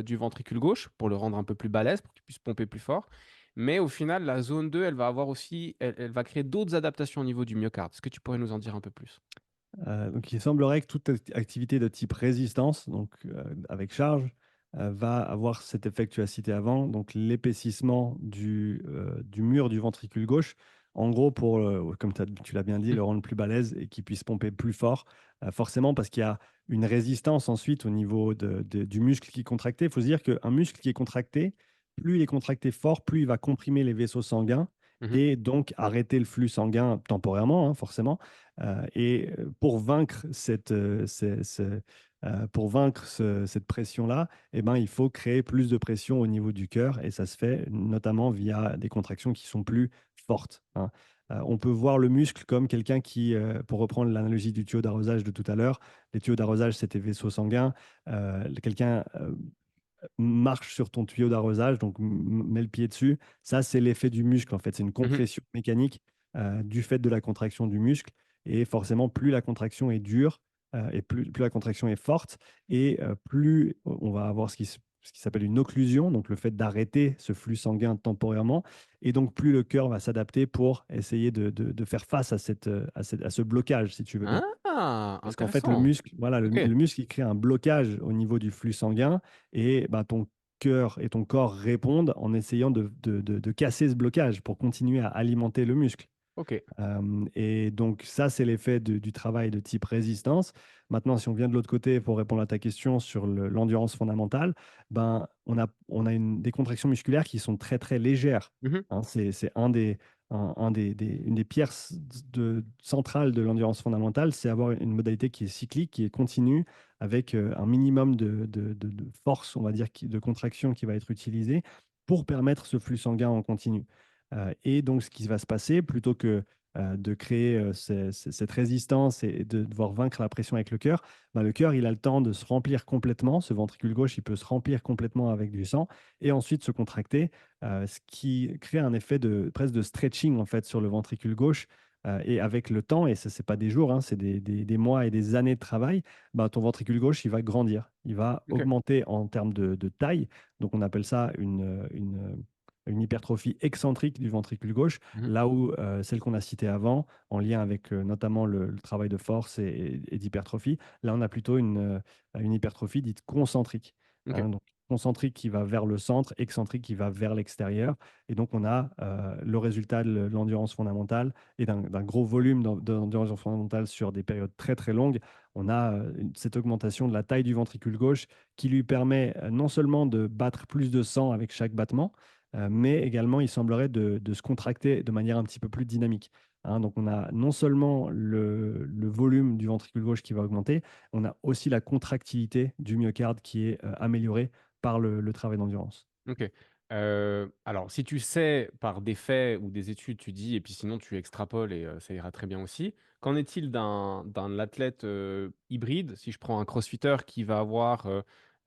du ventricule gauche pour le rendre un peu plus balèze, pour qu'il puisse pomper plus fort. Mais au final, la zone 2, elle va avoir aussi, elle va créer d'autres adaptations au niveau du myocarde. Est-ce que tu pourrais nous en dire un peu plus? Donc, il semblerait que toute activité de type résistance, donc avec charge, va avoir cet effet que tu as cité avant, donc l'épaississement du mur du ventricule gauche. En gros, comme tu l'as bien dit, le rendre plus balèze et qu'il puisse pomper plus fort, forcément parce qu'il y a une résistance ensuite au niveau du muscle qui est contracté. Il faut se dire qu'un muscle qui est contracté, plus il est contracté fort, plus il va comprimer les vaisseaux sanguins Mhm, et donc arrêter le flux sanguin temporairement, hein, forcément. Pour vaincre cette pression-là, eh ben, il faut créer plus de pression au niveau du cœur et ça se fait notamment via des contractions qui sont plus fortes, hein. On peut voir le muscle comme quelqu'un qui, pour reprendre l'analogie du tuyau d'arrosage de tout à l'heure, les tuyaux d'arrosage, c'est tes vaisseaux sanguins. Quelqu'un marche sur ton tuyau d'arrosage, donc mets le pied dessus. Ça, c'est l'effet du muscle, en fait. C'est une mhm, compression mécanique du fait de la contraction du muscle. Et forcément, plus la contraction est dure et plus la contraction est forte, et plus on va avoir ce qui s'appelle une occlusion, donc le fait d'arrêter ce flux sanguin temporairement. Et donc, plus le cœur va s'adapter pour essayer de faire face à ce blocage, si tu veux bien. Ah, Parce qu'en fait, le intéressant. muscle, voilà, Ok. le muscle, il crée un blocage au niveau du flux sanguin et bah, ton cœur et ton corps répondent en essayant de casser ce blocage pour continuer à alimenter le muscle. Ok. Et donc, ça, c'est l'effet du travail de type résistance. Maintenant, si on vient de l'autre côté pour répondre à ta question sur l'endurance fondamentale, ben, on a des contractions musculaires qui sont très, très légères, Mhm, hein. C'est une des pierres centrales de l'endurance fondamentale, c'est avoir une modalité qui est cyclique, qui est continue, avec un minimum de force, on va dire, de contraction qui va être utilisée pour permettre ce flux sanguin en continu. Et donc, ce qui va se passer, plutôt que de créer cette résistance et de devoir vaincre la pression avec le cœur, ben, le cœur, il a le temps de se remplir complètement. Ce ventricule gauche, il peut se remplir complètement avec du sang et ensuite se contracter, ce qui crée un effet presque de stretching en fait sur le ventricule gauche, Et avec le temps, et ça, c'est pas des jours, hein, c'est des mois et des années de travail, bah, ton ventricule gauche, il va grandir. Il va Ok. augmenter en termes de taille. Donc, on appelle ça une hypertrophie excentrique du ventricule gauche, Mhm. là où celle qu'on a citée avant, en lien avec notamment le travail de force et d'hypertrophie, là, on a plutôt une hypertrophie dite concentrique. Ok. Hein. Donc, concentrique qui va vers le centre, excentrique qui va vers l'extérieur. Et donc, on a le résultat de l'endurance fondamentale et d'un gros volume d'endurance fondamentale sur des périodes très, très longues. On a cette augmentation de la taille du ventricule gauche qui lui permet non seulement de battre plus de sang avec chaque battement, mais également, il semblerait de se contracter de manière un petit peu plus dynamique. Hein. Donc, on a non seulement le volume du ventricule gauche qui va augmenter, on a aussi la contractilité du myocarde qui est améliorée par le travail d'endurance. Ok. Alors, si tu sais par des faits ou des études, tu dis, et puis sinon tu extrapoles et ça ira très bien aussi. Qu'en est-il d'un athlète hybride, si je prends un crossfitter qui va avoir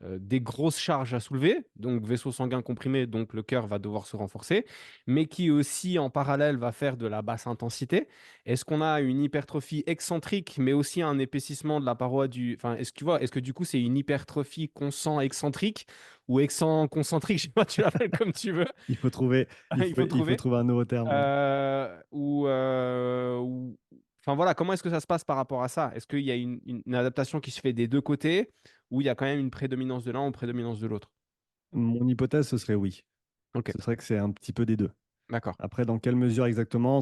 des grosses charges à soulever, donc vaisseau sanguin comprimé, donc le cœur va devoir se renforcer, mais qui aussi en parallèle va faire de la basse intensité? Est-ce qu'on a une hypertrophie excentrique, mais aussi un épaississement de la paroi du... Enfin, est-ce que tu vois, est-ce que du coup c'est une hypertrophie consent excentrique ou excentrique concentrique, je sais pas, tu l'appelles comme tu veux, Il faut trouver, il faut il faut trouver. trouver un nouveau terme. Ouais. Enfin voilà, comment est-ce que ça se passe par rapport à ça? Est-ce qu'il y a une adaptation qui se fait des deux côtés ou il y a quand même une prédominance de l'un ou une prédominance de l'autre? Mon hypothèse, ce serait oui. Ok, Ce serait que c'est un petit peu des deux. d'accord. Après, dans quelle mesure exactement,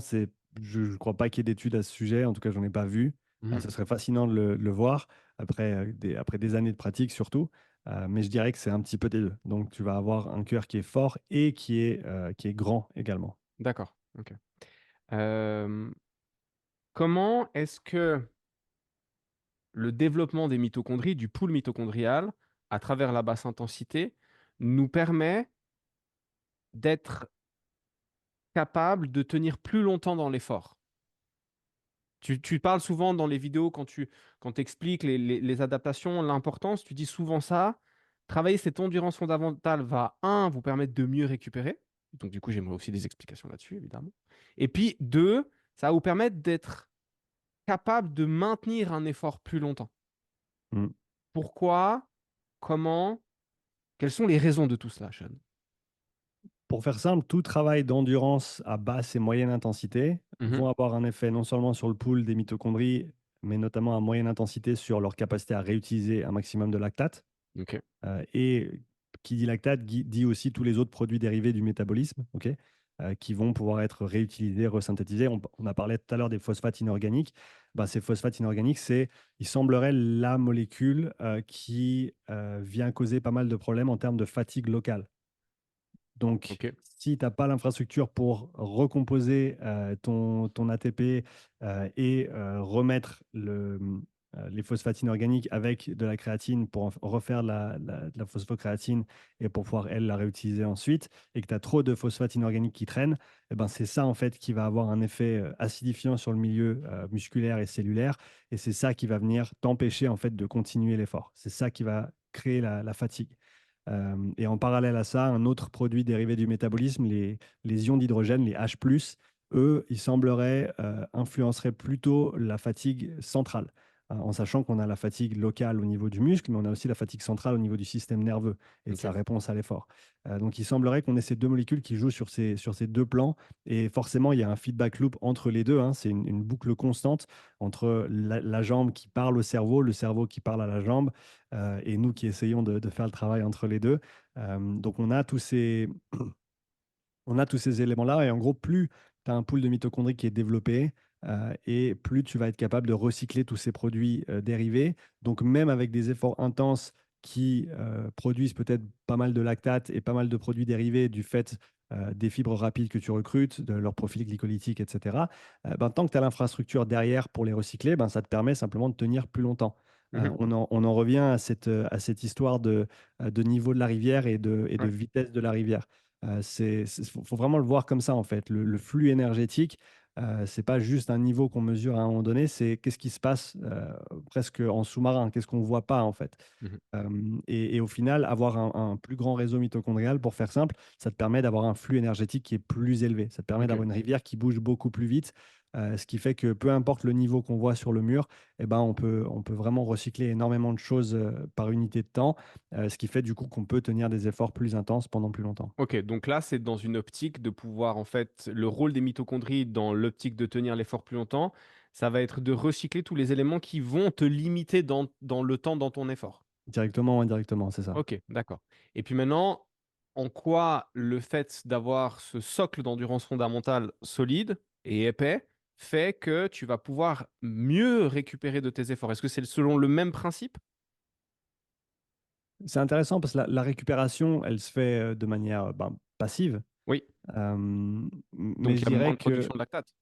je ne crois pas qu'il y ait d'études à ce sujet. En tout cas, je n'en ai pas vu. Mhm. Ce serait fascinant de le voir après, après des années de pratique surtout. Mais je dirais que c'est un petit peu des deux. Donc, tu vas avoir un cœur qui est fort et qui est grand également. D'accord. Ok. Euh, Comment est-ce que le développement des mitochondries, du pool mitochondrial, à travers la basse intensité, nous permet d'être capable de tenir plus longtemps dans l'effort? Tu parles souvent dans les vidéos quand tu expliques les adaptations, l'importance, tu dis souvent ça. Travailler cette endurance fondamentale va, un, vous permettre de mieux récupérer. Donc, du coup, j'aimerais aussi des explications là-dessus, évidemment. Et puis, deux, ça va vous permettre d'être capable de maintenir un effort plus longtemps. Mm. Pourquoi? Comment? Quelles sont les raisons de tout cela, Sean? Pour faire simple, tout travail d'endurance à basse et moyenne intensité Mhm. vont avoir un effet non seulement sur le pool des mitochondries, mais notamment à moyenne intensité sur leur capacité à réutiliser un maximum de lactate. Ok. Et qui dit lactate dit aussi tous les autres produits dérivés du métabolisme, ok, qui vont pouvoir être réutilisés, resynthétisés. On a parlé tout à l'heure des phosphates inorganiques. Ben, ces phosphates inorganiques, il semblerait la molécule qui vient causer pas mal de problèmes en termes de fatigue locale. Donc, Ok. si tu n'as pas l'infrastructure pour recomposer ton ATP et remettre les phosphates inorganiques avec de la créatine pour refaire de la phosphocréatine et pour pouvoir, elle, la réutiliser ensuite, et que tu as trop de phosphates inorganiques qui traînent, eh ben, c'est ça, en fait, qui va avoir un effet acidifiant sur le milieu musculaire et cellulaire. Et c'est ça qui va venir t'empêcher, en fait, de continuer l'effort. C'est ça qui va créer la fatigue. Et en parallèle à ça, un autre produit dérivé du métabolisme, les ions d'hydrogène, les H+, eux, il semblerait influenceraient plutôt la fatigue centrale, hein, en sachant qu'on a la fatigue locale au niveau du muscle, mais on a aussi la fatigue centrale au niveau du système nerveux et de sa Ok. réponse à l'effort. Donc il semblerait qu'on ait ces deux molécules qui jouent sur ces deux plans, et forcément, il y a un feedback loop entre les deux, hein. C'est une boucle constante entre la jambe qui parle au cerveau, le cerveau qui parle à la jambe, et nous qui essayons de faire le travail entre les deux. Donc on a tous ces éléments-là, et en gros, plus tu as un pool de mitochondries qui est développé, et plus tu vas être capable de recycler tous ces produits dérivés. Donc même avec des efforts intenses qui produisent peut-être pas mal de lactate et pas mal de produits dérivés du fait des fibres rapides que tu recrutes, de leur profil glycolytique, etc., ben, tant que tu as l'infrastructure derrière pour les recycler, ben, ça te permet simplement de tenir plus longtemps. Mhm. On en revient à cette histoire de niveau de la rivière et de Ouais. vitesse de la rivière. Faut vraiment le voir comme ça, en fait. Le flux énergétique, c'est pas juste un niveau qu'on mesure à un moment donné, c'est qu'est-ce qui se passe presque en sous-marin, qu'est-ce qu'on ne voit pas, en fait. Mhm. Et au final, avoir un plus grand réseau mitochondrial, pour faire simple, ça te permet d'avoir un flux énergétique qui est plus élevé. Ça te permet Ok. d'avoir une rivière qui bouge beaucoup plus vite. Ce qui fait que peu importe le niveau qu'on voit sur le mur, eh ben, on peut vraiment recycler énormément de choses, par unité de temps, ce qui fait du coup qu'on peut tenir des efforts plus intenses pendant plus longtemps. OK, donc là, c'est dans une optique de pouvoir en fait le rôle des mitochondries dans l'optique de tenir l'effort plus longtemps, ça va être de recycler tous les éléments qui vont te limiter dans le temps dans ton effort. Directement ou indirectement, c'est ça. OK, d'accord. Et puis maintenant, en quoi le fait d'avoir ce socle d'endurance fondamentale solide et épais fait que tu vas pouvoir mieux récupérer de tes efforts? Est-ce que c'est selon le même principe? C'est intéressant parce que la récupération, elle se fait, de manière, ben, passive, Oui, mais donc je il y a moins dirais de que production de lactate.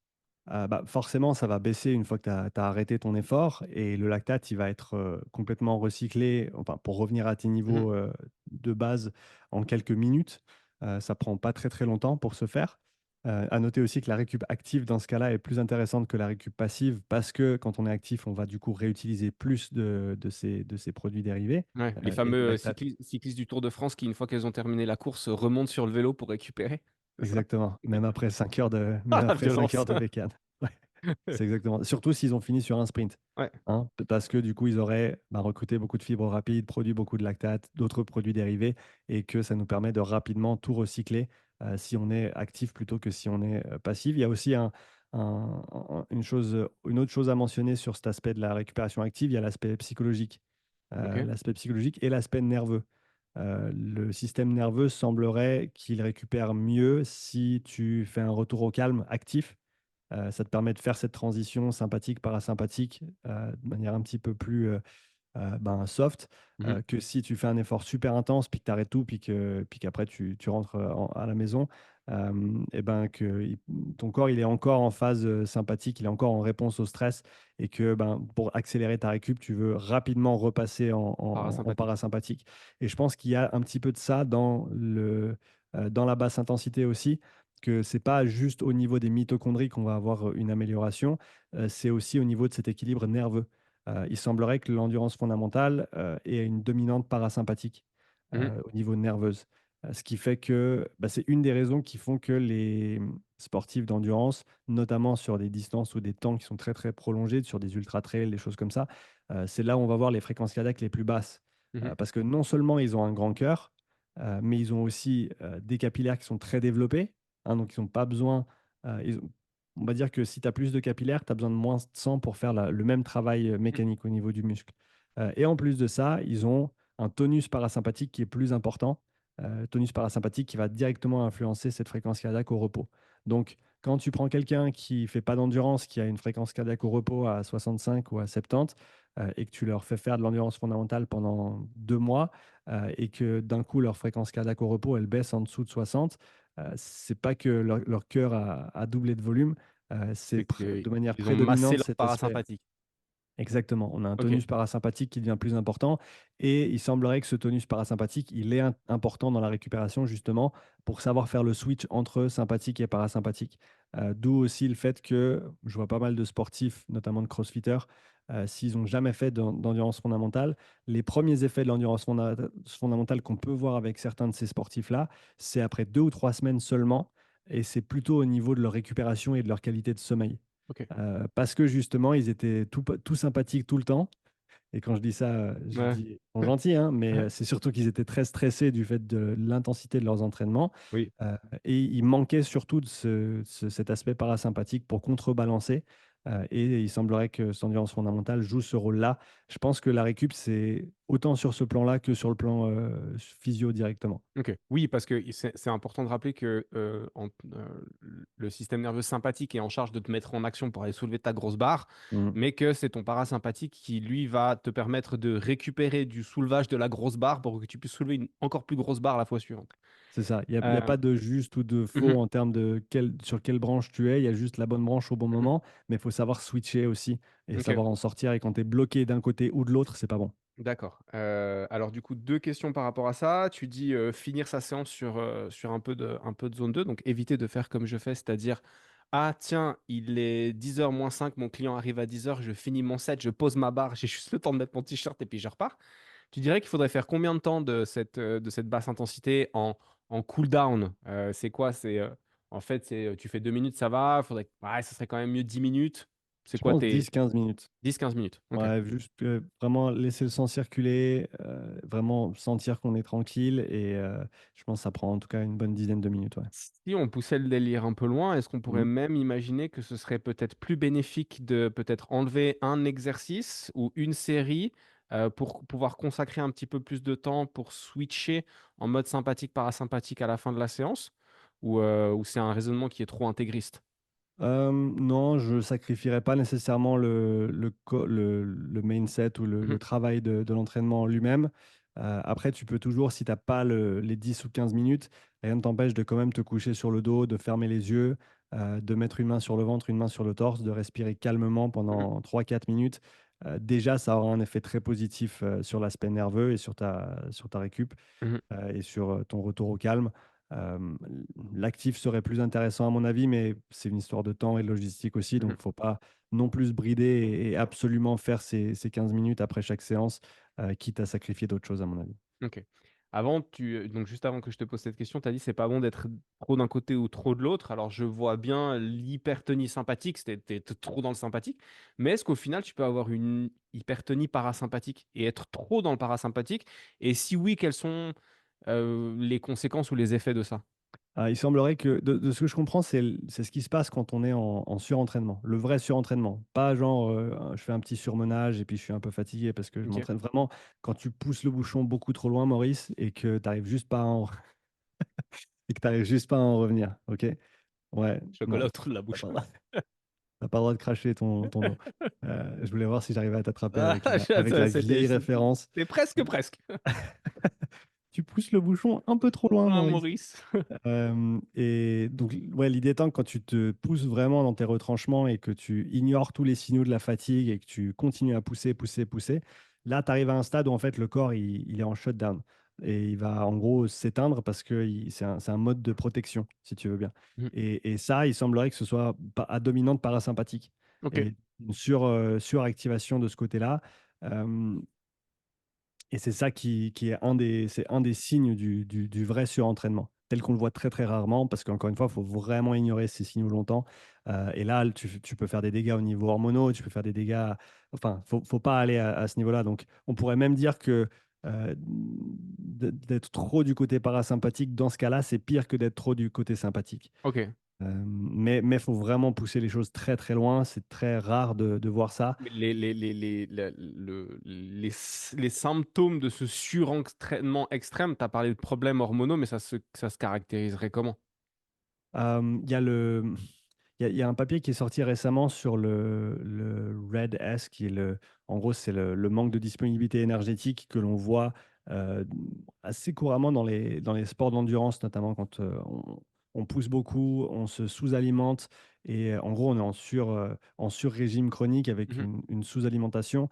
Bah, forcément, ça va baisser une fois que tu as arrêté ton effort et le lactate, il va être, complètement recyclé, enfin, pour revenir à tes Mmh. niveaux, de base en quelques minutes. Ça prend pas très, très longtemps pour se faire. À noter aussi que la récup active, dans ce cas-là, est plus intéressante que la récup passive parce que quand on est actif, on va du coup réutiliser plus de ces produits dérivés, Ouais, les et le fameux, lactate cyclistes du Tour de France qui, une fois qu'elles ont terminé la course, remontent sur le vélo pour récupérer, c'est ça? exactement, même après 5 heures de Ah même la après 5 violence! heures de bécane. Ouais. C'est exactement surtout s'ils ont fini sur un sprint, Ouais. hein, p parce que du coup, ils auraient, bah, recruté beaucoup de fibres rapides, produit beaucoup de lactate, d'autres produits dérivés et que ça nous permet de rapidement tout recycler, si on est actif plutôt que si on est, passif. Il y a aussi une autre chose à mentionner sur cet aspect de la récupération active, il y a l'aspect psychologique. OK. L'aspect psychologique et l'aspect nerveux. Le système nerveux semblerait qu'il récupère mieux si tu fais un retour au calme actif. Ça te permet de faire cette transition sympathique-parasympathique, de manière un petit peu plus, ben, soft, Mmh. que si tu fais un effort super intense, puis que tu arrêtes tout, puis qu'après tu rentres, à la maison, et ben, que il ton corps, il est encore en phase, sympathique, il est encore en réponse au stress et que, ben, pour accélérer ta récup, tu veux rapidement repasser en Parasympathique. parasympathique et je pense qu'il y a un petit peu de ça dans la basse intensité aussi, que c'est pas juste au niveau des mitochondries qu'on va avoir, une amélioration, c'est aussi au niveau de cet équilibre nerveux. Il semblerait que l'endurance fondamentale, ait une dominante parasympathique, Mmh. au niveau nerveuse. Ce qui fait que, bah, c'est une des raisons qui font que les, sportifs d'endurance, notamment sur des distances ou des temps qui sont très, très prolongés, sur des ultra trails, des choses comme ça, c'est là où on va voir les fréquences cardiaques les plus basses. Mmh. Parce que non seulement ils ont un grand cœur, mais ils ont aussi, des capillaires qui sont très développés, hein, donc ils ont pas besoin, ils ont on va dire que si tu as plus de capillaires, tu as besoin de moins de sang pour faire le même travail Mmh. mécanique au niveau du muscle. Et en plus de ça, ils ont un tonus parasympathique qui est plus important, tonus parasympathique qui va directement influencer cette fréquence cardiaque au repos. Donc, quand tu prends quelqu'un qui fait pas d'endurance, qui a une fréquence cardiaque au repos à 65 ou à 70, et que tu leur fais faire de l'endurance fondamentale pendant 2 mois, et que d'un coup leur fréquence cardiaque au repos, elle baisse en dessous de 60, c'est pas que leur cœur a doublé de volume, c'est C'est de manière qu'ils ont massé prédominante leur cet aspect. parasympathique. Exactement, on a un OK. tonus parasympathique qui devient plus important et il semblerait que ce tonus parasympathique, il est important dans la récupération justement pour savoir faire le switch entre sympathique et parasympathique. D'où aussi le fait que je vois pas mal de sportifs, notamment de crossfitters, s'ils n'ont jamais fait d'endurance fondamentale, les premiers effets de l'endurance fondamentale qu'on peut voir avec certains de ces sportifs-là, c'est après 2 ou 3 semaines seulement et c'est plutôt au niveau de leur récupération et de leur qualité de sommeil. OK. Parce que justement, ils étaient tout sympathiques tout le temps et quand je dis ça, je Ouais. dis ils sont gentils, hein, mais Ouais. c'est surtout qu'ils étaient très stressés du fait de l'intensité de leurs entraînements, Oui. et il manquait surtout de cet aspect parasympathique pour contrebalancer, et il semblerait que cette endurance fondamentale joue ce rôle-là. Je pense que la récup, c'est autant sur ce plan-là que sur le plan, physio directement. OK. Oui, parce que c'est important de rappeler que, le système nerveux sympathique est en charge de te mettre en action pour aller soulever ta grosse barre, Mmh. mais que c'est ton parasympathique qui, lui, va te permettre de récupérer du soulevage de la grosse barre pour que tu puisses soulever une encore plus grosse barre la fois suivante. C'est ça. Il y a Hem, pas de juste ou de mmh faux en termes de sur quelle branche tu es. Il y a juste la bonne branche au bon mmh. moment, mais il faut savoir switcher aussi et OK, savoir en sortir et quand tu es bloqué d'un côté ou de l'autre, c'est pas bon. d'accord. Alors du coup, 2 questions par rapport à ça. Tu dis, finir sa séance sur un peu de zone 2, donc éviter de faire comme je fais, c'est-à-dire: «Ah tiens, il est 10:00 moins 5, mon client arrive à 10:00, je finis mon set, je pose ma barre, j'ai juste le temps de mettre mon t-shirt et puis je repars». Tu dirais qu'il faudrait faire combien de temps de cette basse intensité en cool down? C'est quoi? en fait, tu fais 2 minutes, ça va, faudrait ouais, ça serait quand même mieux 10 minutes. C'est Je quoi pense tes 10-15 minutes. 10-15 minutes? OK. Ouais, juste vraiment laisser le sang circuler, vraiment sentir qu'on est tranquille et je pense que ça prend en tout cas une bonne dizaine de minutes, ouais. Si on poussait le délire un peu loin, est-ce qu'on pourrait Mmh. même imaginer que ce serait peut-être plus bénéfique de peut-être enlever un exercice ou une série, pour pouvoir consacrer un petit peu plus de temps pour switcher en mode sympathique-parasympathique à la fin de la séance? Ou c'est un raisonnement qui est trop intégriste? Non, je sacrifierais pas nécessairement le main set ou Mmh le mh. travail de l'entraînement en lui-même. Après tu peux toujours si tu as pas les 10 ou 15 minutes, rien ne t'empêche de quand même te coucher sur le dos, de fermer les yeux, de mettre une main sur le ventre, une main sur le torse, de respirer calmement Mmh. pendant 3-4 minutes. Déjà ça aura un effet très positif, sur l'aspect nerveux et sur ta récup. Mmh. Et sur, ton retour au calme. Hem, L'actif serait plus intéressant à mon avis, mais c'est une histoire de temps et de logistique aussi, Mmh. donc faut pas non plus se brider et absolument faire ces 15 minutes après chaque séance, quitte à sacrifier d'autres choses à mon avis. OK. Avant, donc juste avant que je te pose cette question, tu as dit: «C'est pas bon d'être trop d'un côté ou trop de l'autre». Alors je vois bien l'hypertonie sympathique, tu es trop dans le sympathique, mais est-ce qu'au final tu peux avoir une hypertonie parasympathique et être trop dans le parasympathique? Et si oui, quelles sont, les conséquences ou les effets de ça? Il semblerait que de ce que je comprends, c'est ce qui se passe quand on est en surentraînement. Le vrai surentraînement, pas genre, je fais un petit surmenage et puis je suis un peu fatigué parce que je OK. m'entraîne vraiment quand tu pousses le bouchon beaucoup trop loin, Maurice, et que tu arrives juste pas à en et que tu arrives juste pas à en revenir, OK? Ouais, Chocolat non, autour de la tu bouche. pas pas le droit de cracher ton eau. Je voulais voir si j'arrivais à t'attraper Ah, avec la c'était vieille référence. presque, presque. Tu pousses le bouchon un peu trop loin, Ah Maurice. Maurice. Et donc, ouais, l'idée étant que quand tu te pousses vraiment dans tes retranchements et que tu ignores tous les signaux de la fatigue et que tu continues à pousser, pousser, pousser, là, tu arrives à un stade où en fait le corps, il est en shutdown. Et il va en gros s'éteindre parce que c'est un mode de protection, si tu veux bien. Mmh. Et ça, il semblerait que ce soit à dominante parasympathique. OK. Et une suractivation de ce côté-là. Euh, et c'est ça qui est c'est un des signes du vrai surentraînement, tel qu'on le voit très, très rarement parce qu'encore une fois, il faut vraiment ignorer ces signaux longtemps. Et là, tu peux faire des dégâts au niveau hormonaux, tu peux faire des dégâts enfin, faut pas aller à ce niveau-là. Donc on pourrait même dire que, d'être trop du côté parasympathique, dans ce cas-là, c'est pire que d'être trop du côté sympathique. OK. Mais faut vraiment pousser les choses très, très loin. C'est très rare de voir ça. Mais les symptômes de ce surentraînement extrême, tu as parlé de problèmes hormonaux, mais ça se caractériserait comment? Il y a il y a un papier qui est sorti récemment sur le RED-S qui est en gros, c'est le manque de disponibilité énergétique que l'on voit, heu, assez couramment dans les sports d'endurance, notamment quand, on pousse beaucoup, on se sous-alimente et en gros, on est en sur-régime chronique avec Mmh. une sous-alimentation.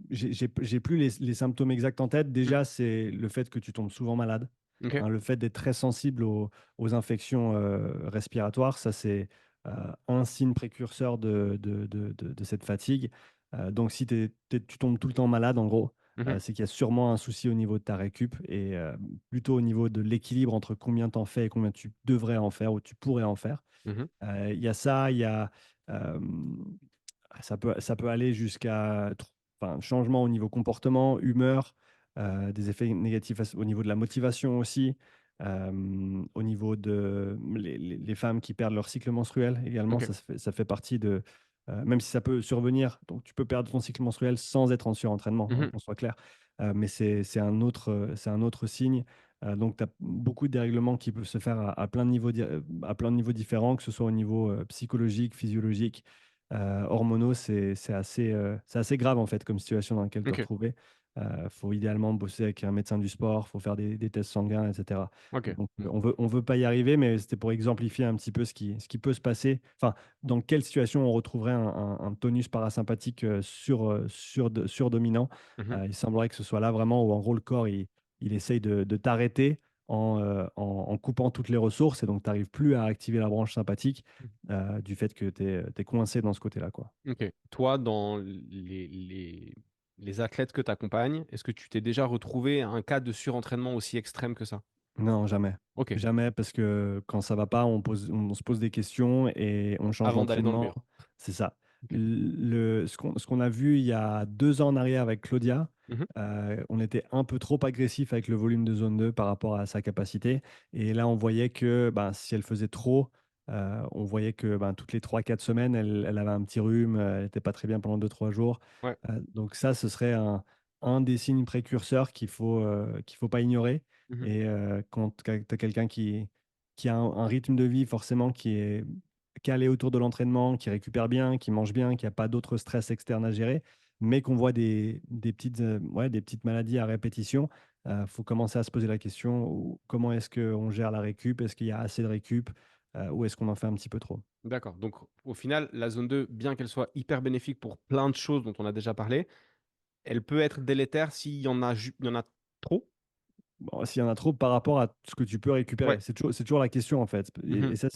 J'ai plus les symptômes exacts en tête. Mmh. Déjà, c'est le fait que tu tombes souvent malade, OK. hein, le fait d'être très sensible aux infections, respiratoires. Ça, c'est, un signe précurseur de cette fatigue. Donc si tu tombes tout le temps malade, en gros, Mmh. c'est qu'il y a sûrement un souci au niveau de ta récup et plutôt au niveau de l'équilibre entre combien tu en fais et combien tu devrais en faire ou tu pourrais en faire. Mmh. Il y a ça, il y a, ça peut aller jusqu'à enfin, changement au niveau comportement, humeur, des effets négatifs au niveau de la motivation aussi, au niveau de les femmes qui perdent leur cycle menstruel également, OK. ça fait partie de, même si ça peut survenir, donc tu peux perdre ton cycle menstruel sans être en surentraînement, hein, Mmh. qu'on soit clair. Mais c'est un autre signe. Donc tu as beaucoup de dérèglements qui peuvent se faire à plein de niveaux à plein de niveaux différents, que ce soit au niveau, psychologique, physiologique, hormonaux. C'est assez grave, en fait, comme situation dans laquelle te OK. retrouver. Faut idéalement bosser avec un médecin du sport, faut faire des tests sanguins et cetera. OK. Donc, Mmh. on veut pas y arriver, mais c'était pour exemplifier un petit peu ce qui peut se passer. Enfin, dans quelle situation on retrouverait un tonus parasympathique, surdominant. Mmh. Il semblerait que ce soit là vraiment où en gros le corps il essaye de t'arrêter en coupant toutes les ressources et donc tu arrives plus à activer la branche sympathique, du fait que tu es coincé dans ce côté-là, quoi. OK. Toi, dans les athlètes que tu accompagnes, est-ce que tu t'es déjà retrouvé à un cas de surentraînement aussi extrême que ça? Non, jamais. Ok, Jamais, parce que quand ça va pas, on se pose des questions et on change avant d'aller dans le d'entraînement. mur. C'est ça. Ok. Ce qu'on a vu il y a 2 ans en arrière avec Claudia, Mhm, on était un peu trop agressif avec le volume de zone 2 par rapport à sa capacité. Et là, on voyait que ben, si elle faisait trop, on voyait que ben, toutes les 3 4 semaines, elle avait un petit rhume, elle n'était pas très bien pendant 2 3 jours. ouais. Donc ça, ce serait un des signes précurseurs qu'il faut pas ignorer. Mhm, Et quand tu as quelqu'un qui a un rythme de vie forcément qui est calé autour de l'entraînement, qui récupère bien, qui mange bien, qui a pas d'autres stress externes à gérer, mais qu'on voit des petites maladies à répétition, faut commencer à se poser la question: ou comment est-ce qu'on gère la récup? Est-ce qu'il y a assez de récup? Ou est-ce qu'on en fait un petit peu trop? d'accord. Donc, au final, la zone 2, bien qu'elle soit hyper bénéfique pour plein de choses dont on a déjà parlé, elle peut être délétère s'il y en a, il y en a trop. Bon, s'il y en a trop par rapport à ce que tu peux récupérer, Ouais. c'est toujours la question en fait. Mhm, Et ça,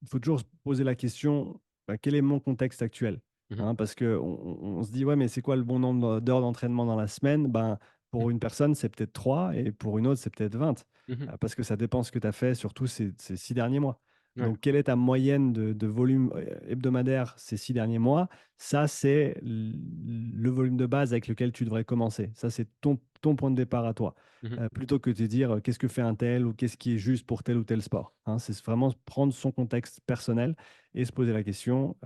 il faut toujours se poser la question, bah, quel est mon contexte actuel? mhm, Hein, parce qu'on se dit, ouais, mais c'est quoi le bon nombre d'heures d'entraînement dans la semaine? Ben, mhm, pour une personne, c'est peut-être 3 et pour une autre, c'est peut-être 20. mhm. Parce que ça dépend ce que tu as fait, surtout ces 6 derniers mois. Ouais. Donc, quelle est ta moyenne de volume hebdomadaire ces 6 derniers mois? Ça, c'est le volume de base avec lequel tu devrais commencer. Ça, c'est ton point de départ à toi. Mhm, Plutôt que de dire, qu'est-ce que fait un tel ou qu'est-ce qui est juste pour tel ou tel sport, hein. C'est vraiment prendre son contexte personnel et se poser la question,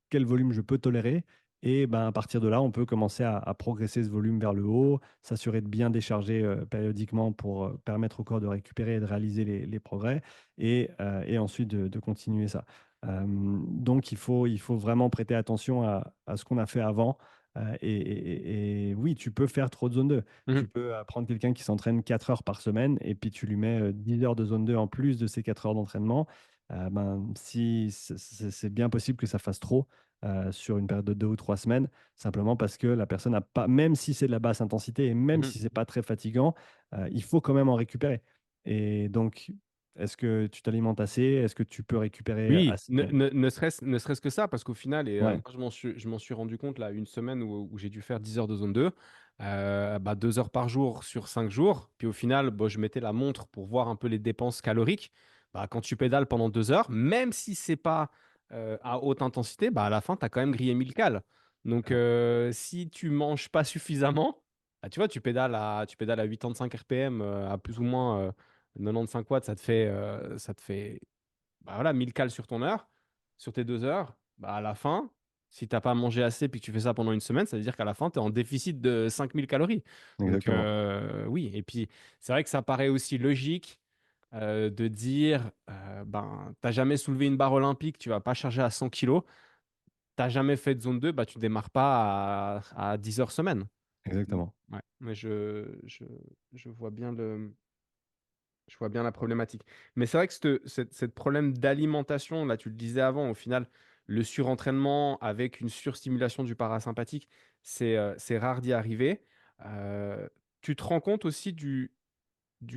quel volume je peux tolérer? Et ben, à partir de là, on peut commencer à progresser ce volume vers le haut, s'assurer de bien décharger, périodiquement pour, permettre au corps de récupérer et de réaliser les progrès et ensuite de continuer ça. Donc il faut vraiment prêter attention à ce qu'on a fait avant, et oui, tu peux faire trop de zone 2. mhm, Tu peux, prendre quelqu'un qui s'entraîne 4 heures par semaine et puis tu lui mets, 10 heures de zone 2 en plus de ces 4 heures d'entraînement. Ben, si c'est bien possible que ça fasse trop, sur une période de 2 ou 3 semaines, simplement parce que la personne n'a pas, même si c'est de la basse intensité et même mhm. si c'est pas très fatigant, il faut quand même en récupérer. Et donc, est-ce que tu t'alimentes assez? Est-ce que tu peux récupérer Oui, assez? ne serait-ce que ça, parce qu'au final, et Ouais, moi je m'en suis rendu compte là, une semaine où j'ai dû faire 10 heures de zone 2, bah, 2 heures par jour sur 5 jours. Puis au final, bah, je mettais la montre pour voir un peu les dépenses caloriques. Bah, quand tu pédales pendant 2 heures, même si c'est pas à haute intensité, bah, à la fin, tu as quand même grillé 1000 cales. Donc si tu manges pas suffisamment, bah, tu vois, tu pédales à 85 RPM, à plus ou moins 95 watts, ça te fait bah voilà, 1000 cales sur ton heure, sur tes 2 heures, bah à la fin, si t'as pas mangé assez puis que tu fais ça pendant une semaine, ça veut dire qu'à la fin, tu es en déficit de 5000 calories. Donc exactement, oui, et puis c'est vrai que ça paraît aussi logique de dire, ben, t'as jamais soulevé une barre olympique, tu vas pas charger à 100 kilos, t'as jamais fait de zone 2, bah tu démarres pas à 10 heures semaine. Mm. exactement. Ouais, mais je vois bien je vois bien la problématique. Mais c'est vrai que cette problème d'alimentation, là, tu le disais avant, au final, le surentraînement avec une surstimulation du parasympathique, c'est rare d'y arriver. Euh, Tu te rends compte aussi du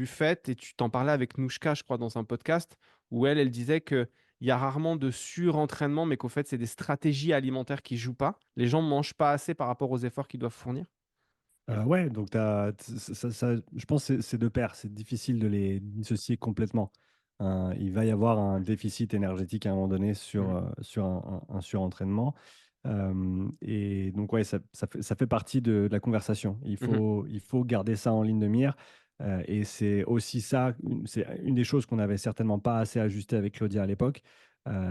fait, et tu t'en parlais avec Nouchka, je crois, dans un podcast, où elle disait que il y a rarement de surentraînement, mais qu'au fait, c'est des stratégies alimentaires qui jouent pas. Les gens ne mangent pas assez par rapport aux efforts qu'ils doivent fournir. Ouais, donc tu je pense que c'est de pair, c'est difficile de les dissocier complètement. Il va y avoir un déficit énergétique à un moment donné Mhm, sur un surentraînement. Et donc ouais, ça fait partie de la conversation. mhm, Il faut garder ça en ligne de mire, et c'est aussi ça, c'est une des choses qu'on n'avait certainement pas assez ajusté avec Claudia à l'époque.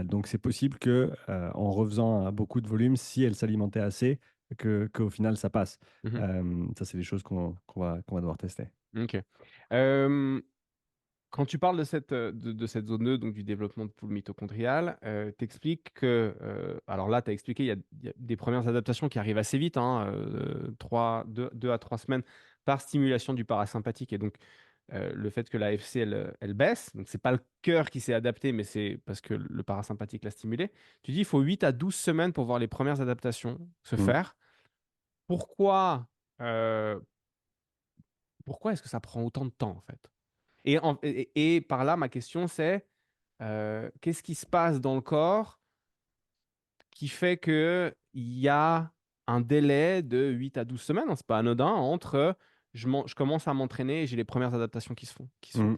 Donc c'est possible que, en refaisant, beaucoup de volume, si elle s'alimentait assez, qu'au final ça passe. mhm. Ça, c'est des choses qu'on va devoir tester. Ok. Quand tu parles de cette zone 2, donc du développement de poule mitochondriale, tu expliques que, alors là, tu as expliqué, il y a des premières adaptations qui arrivent assez vite, hein, 2 à 3 semaines par stimulation du parasympathique. Et donc, le fait que la FC, elle baisse, donc c'est pas le cœur qui s'est adapté, mais c'est parce que le parasympathique l'a stimulé. Tu dis il faut 8 à 12 semaines pour voir les premières adaptations se Mmh. faire. Pourquoi, euh, pourquoi est-ce que ça prend autant de temps, en fait? Et par là, ma question, c'est qu'est-ce qui se passe dans le corps qui fait qu'il y a un délai de 8 à 12 semaines, hein, c'est pas anodin, entre je commence à m'entraîner et j'ai les premières adaptations qui se font. Mmh.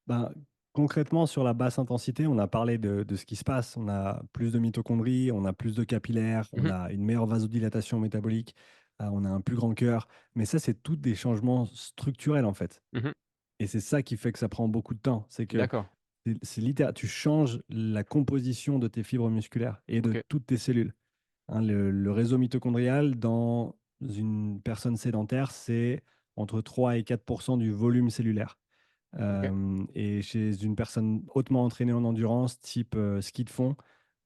Ben, concrètement, sur la basse intensité, on a parlé de ce qui se passe. On a plus de mitochondries, on a plus de capillaires, on Mmh. a une meilleure vasodilatation métabolique, on a un plus grand cœur. Mais ça, c'est tous des changements structurels, en fait. Mmh. Et c'est ça qui fait que ça prend beaucoup de temps. C'est que D'accord. c'est littéral, tu changes la composition de tes fibres musculaires et de OK. toutes tes cellules. Hein, le réseau mitochondrial dans une personne sédentaire, c'est entre 3 et 4 du volume cellulaire. OK. Et chez une personne hautement entraînée en endurance, type ski de fond,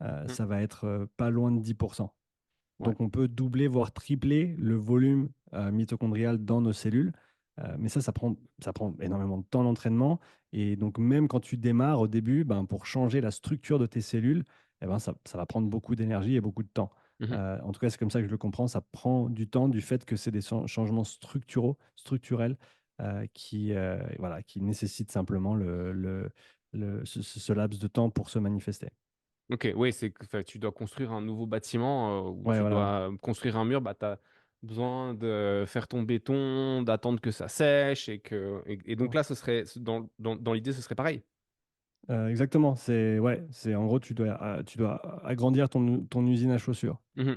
Mmh. ça va être pas loin de 10. Ouais. Donc on peut doubler, voire tripler le volume mitochondrial dans nos cellules. Mais ça prend énormément de temps d'entraînement. Et donc même quand tu démarres au début, ben, pour changer la structure de tes cellules, eh ben, ça va prendre beaucoup d'énergie et beaucoup de temps. Mmh. En tout cas, c'est comme ça que je le comprends. Ça prend du temps du fait que c'est des changements structurels voilà, qui nécessitent simplement ce laps de temps pour se manifester. OK, oui, c'est que enfin, tu dois construire un nouveau bâtiment, ou Ouais, tu voilà. dois construire un mur, bah, tu as besoin de faire ton béton, d'attendre que ça sèche et donc là, ce serait dans l'idée, ce serait pareil? Exactement, c'est ouais, c'est en gros, tu dois agrandir ton usine à chaussures, Mmh.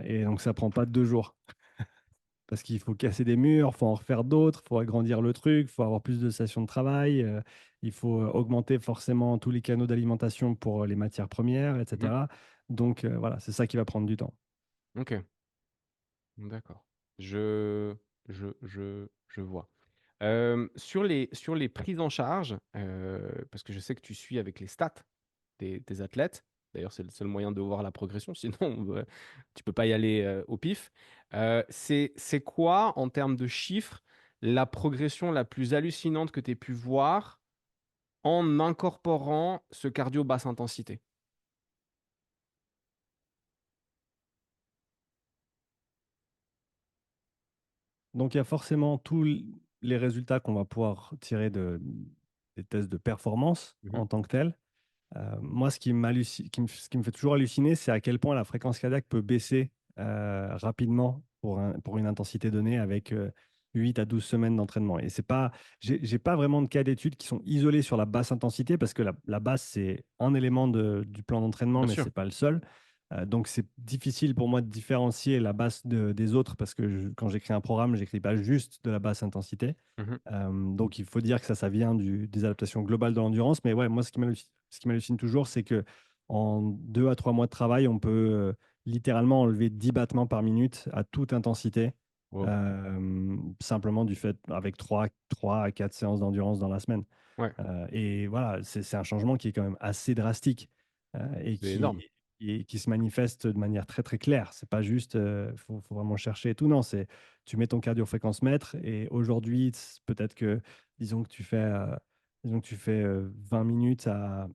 et donc ça prend pas 2 jours parce qu'il faut casser des murs, faut en refaire d'autres, faut agrandir le truc, faut avoir plus de stations de travail, il faut, augmenter forcément tous les canaux d'alimentation pour, les matières premières et Mmh. cetera. Donc voilà, c'est ça qui va prendre du temps. OK, d'accord. Je je vois. Sur les prises en charge, parce que je sais que tu suis avec les stats des athlètes. D'ailleurs, c'est le seul moyen de voir la progression, sinon, tu peux pas y aller, au pif. C'est quoi, en termes de chiffres, la progression la plus hallucinante que tu aies pu voir en incorporant ce cardio basse intensité? Donc il y a forcément tous les résultats qu'on va pouvoir tirer des tests de performance Mmh. en tant que tels. Moi, ce qui me fait toujours halluciner, c'est à quel point la fréquence cardiaque peut baisser, rapidement pour une intensité donnée avec, 8 à 12 semaines d'entraînement et c'est pas j'ai pas vraiment de cas d'études qui sont isolés sur la basse intensité parce que la basse, c'est un élément du plan d'entraînement, Bien mais sûr. c'est pas le seul. Donc c'est difficile pour moi de différencier la basse des autres parce que quand j'écris un programme, j'écris pas juste de la basse intensité. Mmh. Donc il faut dire que ça vient des adaptations globales de l'endurance. Mais ouais, moi, ce qui m'hallucine toujours, c'est que en 2 à 3 mois de travail, on peut littéralement enlever 10 battements par minute à toute intensité, Wow. simplement du fait avec trois à 4 séances d'endurance dans la semaine. Ouais, Et voilà, c'est un changement qui est quand même assez drastique, et c'est énorme. qui se manifeste de manière très, très claire. C'est pas juste, faut vraiment chercher et tout. Non, c'est tu mets ton cardio-fréquence-mètre et aujourd'hui, peut-être que disons que tu fais, 20 minutes à,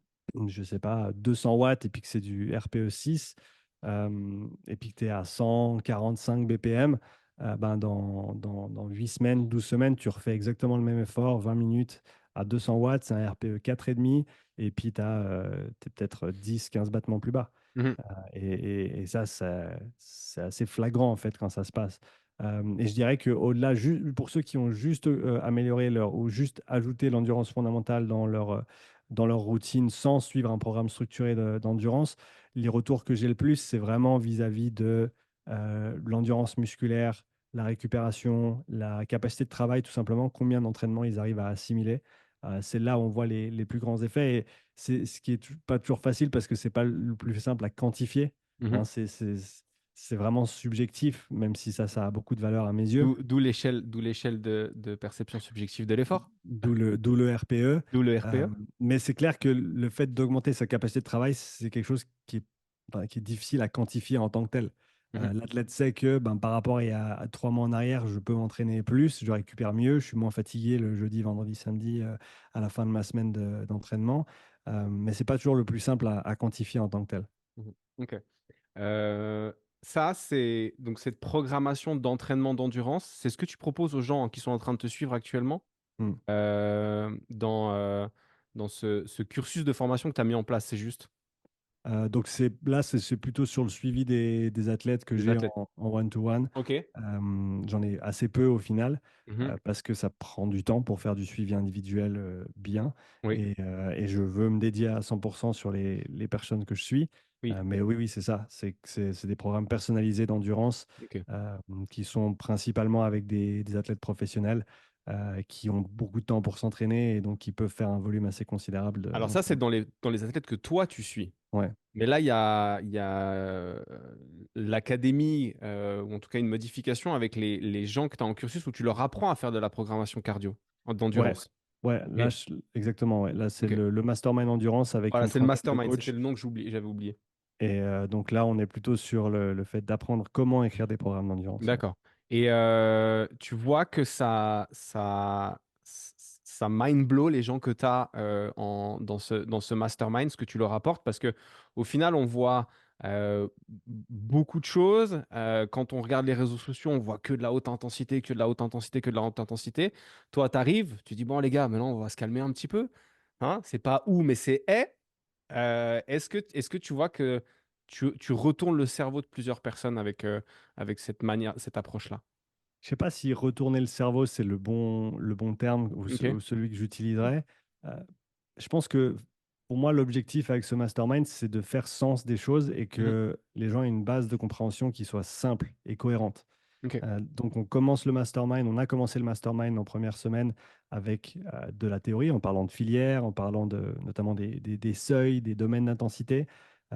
je sais pas, 200 watts et puis que c'est du RPE 6, et puis que tu es à 145 BPM, ben, dans 8 semaines, 12 semaines, tu refais exactement le même effort, 20 minutes à 200 watts, c'est un RPE 4,5 et puis tu as, peut-être 10-15 battements plus bas. Mmh. Et ça, c'est assez flagrant, en fait, quand ça se passe. Et je dirais qu'au-delà, pour ceux qui ont juste amélioré ou juste ajouté l'endurance fondamentale dans leur routine sans suivre un programme structuré d'endurance, les retours que j'ai le plus, c'est vraiment vis-à-vis de l'endurance musculaire, la récupération, la capacité de travail, tout simplement, combien d'entraînements ils arrivent à assimiler. C'est là où on voit les plus grands effets. Et c'est ce qui est pas toujours facile parce que c'est pas le plus simple à quantifier, Mmh. hein. C'est vraiment subjectif, même si ça a beaucoup de valeur à mes yeux, D'où l'échelle de perception subjective de l'effort? d'où le RPE. D'où le RPE? Mais c'est clair que le fait d'augmenter sa capacité de travail, c'est quelque chose qui est difficile à quantifier en tant que tel. Mmh. L'athlète sait que, ben, par rapport à 3 mois en arrière, je peux m'entraîner plus, je récupère mieux, je suis moins fatigué le jeudi, vendredi, samedi, à la fin de ma semaine d'entraînement. Mais c'est pas toujours le plus simple à quantifier en tant que tel. Mmh. OK. Ça, c'est donc cette programmation d'entraînement d'endurance, c'est ce que tu proposes aux gens qui sont en train de te suivre actuellement, Mmh. dans ce cursus de formation que tu as mis en place, c'est juste? Donc c'est plutôt sur le suivi des athlètes que Des j'ai athlètes. en one-to-one. Ok. J'en ai assez peu au final, Mhm. parce que ça prend du temps pour faire du suivi individuel bien. Oui, Et je veux me dédier à 100% sur les personnes que je suis. oui. Mais oui, oui, c'est ça. C'est des programmes personnalisés d'endurance Ok. euh, qui sont principalement avec des athlètes professionnels qui ont beaucoup de temps pour s'entraîner et donc qui peuvent faire un volume assez considérable Alors ça, c'est d'entraînement. dans les athlètes que toi, tu suis. Ouais. Mais là, il y a l'académie, ou en tout cas une modification avec les gens que tu as en cursus où tu leur apprends à faire de la programmation cardio, Ouais, d'endurance. ouais, Ok, là, exactement. Ouais. Là, c'est ok. le mastermind endurance avec Voilà, une c'est le trentaine de mastermind, c'était coachs. le nom que j'avais oublié. Et donc là, on est plutôt sur le fait d'apprendre comment écrire des programmes d'endurance. Ouais. D'accord. Et tu vois que ça mind blow les gens que tu as dans ce mastermind, ce que tu leur apportes, parce que au final, on voit beaucoup de choses. Quand on regarde les réseaux sociaux, on voit que de la haute intensité, que de la haute intensité, que de la haute intensité. Toi, tu arrives, tu dis, bon, les gars, maintenant, on va se calmer un petit peu. Hein, c'est pas où, mais c'est est. Est-ce que tu vois que tu retournes le cerveau de plusieurs personnes avec cette manière, cette approche-là? Je sais pas si retourner le cerveau, c'est le bon terme Ok. ou celui que j'utiliserais. Euh, je pense que pour moi, l'objectif avec ce mastermind, c'est de faire sens des choses et Mhm. que les gens aient une base de compréhension qui soit simple et cohérente. Ok. Donc, on a commencé le mastermind en première semaine avec de la théorie, en parlant de filières, en parlant notamment des seuils, des domaines d'intensité,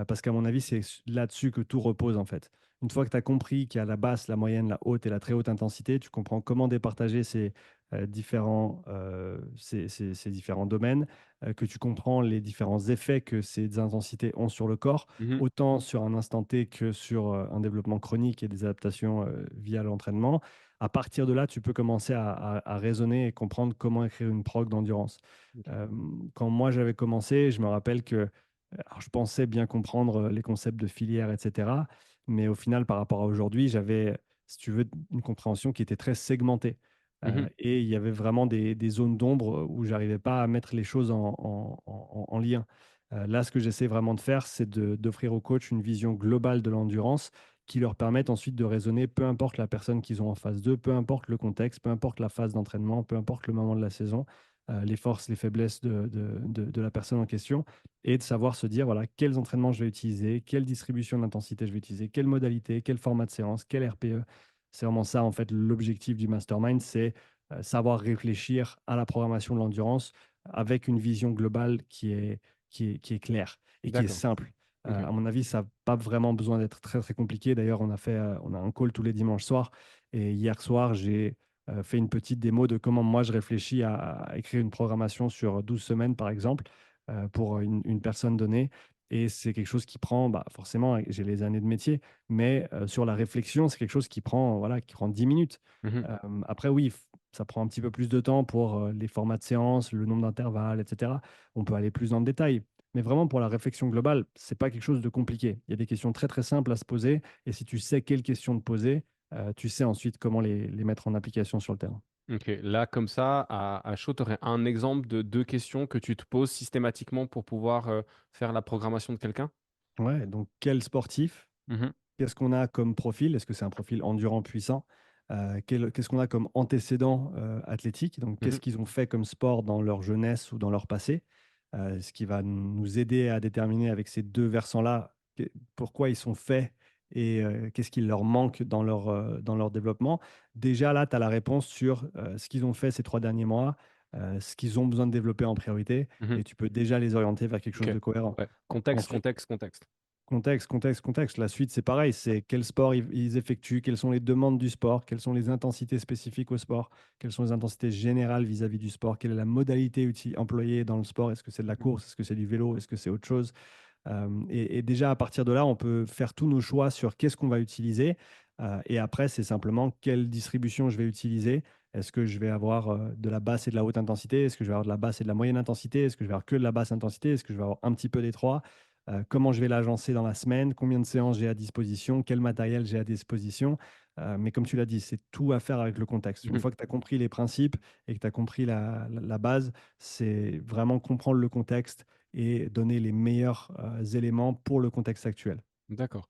parce qu'à mon avis, c'est là-dessus que tout repose en fait. Une fois que tu as compris qu'il y a la basse, la moyenne, la haute et la très haute intensité, tu comprends comment départager ces différents domaines, que tu comprends les différents effets que ces intensités ont sur le corps, Mhm. autant sur un instant T que sur un développement chronique et des adaptations via l'entraînement. À partir de là, tu peux commencer à raisonner et comprendre comment écrire une prog d'endurance. Ok. Euh, Quand moi j'avais commencé, je me rappelle que alors, je pensais bien comprendre les concepts de filière, etc. Mais au final, par rapport à aujourd'hui, j'avais, si tu veux, une compréhension qui était très segmentée. Mhm. Et il y avait vraiment des zones d'ombre où j'arrivais pas à mettre les choses en lien. Là, ce que j'essaie vraiment de faire, c'est d'offrir aux coachs une vision globale de l'endurance qui leur permette ensuite de raisonner, peu importe la personne qu'ils ont en face d'eux, peu importe le contexte, peu importe la phase d'entraînement, peu importe le moment de la saison, les forces, les faiblesses de la personne en question, et de savoir se dire, voilà, quels entraînements je vais utiliser, quelle distribution d'intensité je vais utiliser, quelle modalité, quel format de séance, quel RPE. C'est vraiment ça, en fait, l'objectif du mastermind, c'est savoir réfléchir à la programmation de l'endurance avec une vision globale qui est claire et qui est D'accord. simple. Ok. À mon avis, ça n'a pas vraiment besoin d'être très, très compliqué. D'ailleurs, on a un call tous les dimanches soirs. Et hier soir, j'ai fait une petite démo de comment moi je réfléchis à écrire une programmation sur 12 semaines, par exemple, pour une personne donnée. Et c'est quelque chose qui prend, bah, forcément, j'ai les années de métier, mais sur la réflexion, c'est quelque chose qui prend, voilà, qui prend 10 minutes. Mhm. Après, oui, ça prend un petit peu plus de temps pour les formats de séance, le nombre d'intervalles, etc. On peut aller plus dans le détail. Mais vraiment, pour la réflexion globale, c'est pas quelque chose de compliqué. Il y a des questions très très simples à se poser. Et si tu sais quelles questions te poser, tu sais ensuite comment les mettre en application sur le terrain. Ok. Là, comme ça, à chaud, tu aurais un exemple de deux questions que tu te poses systématiquement pour pouvoir faire la programmation de quelqu'un? Ouais, donc quel sportif? Mhm. Qu'est-ce qu'on a comme profil? Est-ce que c'est un profil endurant puissant? Qu'est-ce qu'on a comme antécédent athlétique? Donc, Mhm. qu'est-ce qu'ils ont fait comme sport dans leur jeunesse ou dans leur passé? Ce qui va nous aider à déterminer avec ces deux versants-là pourquoi ils sont faits et qu'est-ce qui leur manque dans leur développement. Déjà, là, tu as la réponse sur ce qu'ils ont fait ces 3 derniers mois, ce qu'ils ont besoin de développer en priorité, Mhm. et tu peux déjà les orienter vers quelque Ok. chose de cohérent. Ouais. Contexte, Ensuite, contexte, contexte. contexte. La suite, c'est pareil. C'est quel sport ils effectuent, quelles sont les demandes du sport, quelles sont les intensités spécifiques au sport, quelles sont les intensités générales vis-à-vis du sport, quelle est la modalité employée dans le sport. Est-ce que c'est de la Mhm. course? Est-ce que c'est du vélo? Est-ce que c'est autre chose? Et déjà, à partir de là, on peut faire tous nos choix sur qu'est-ce qu'on va utiliser. Et après, c'est simplement quelle distribution je vais utiliser. Est-ce que je vais avoir de la basse et de la haute intensité? Est-ce que je vais avoir de la basse et de la moyenne intensité? Est-ce que je vais avoir que de la basse intensité? Est-ce que je vais avoir un petit peu des trois? Comment je vais l'agencer dans la semaine? Combien de séances j'ai à disposition? Quel matériel j'ai à disposition? Mais comme tu l'as dit, c'est tout à faire avec le contexte. Une Mhm. fois que tu as compris les principes et que tu as compris la base, c'est vraiment comprendre le contexte et donner les meilleurs éléments pour le contexte actuel. D'accord.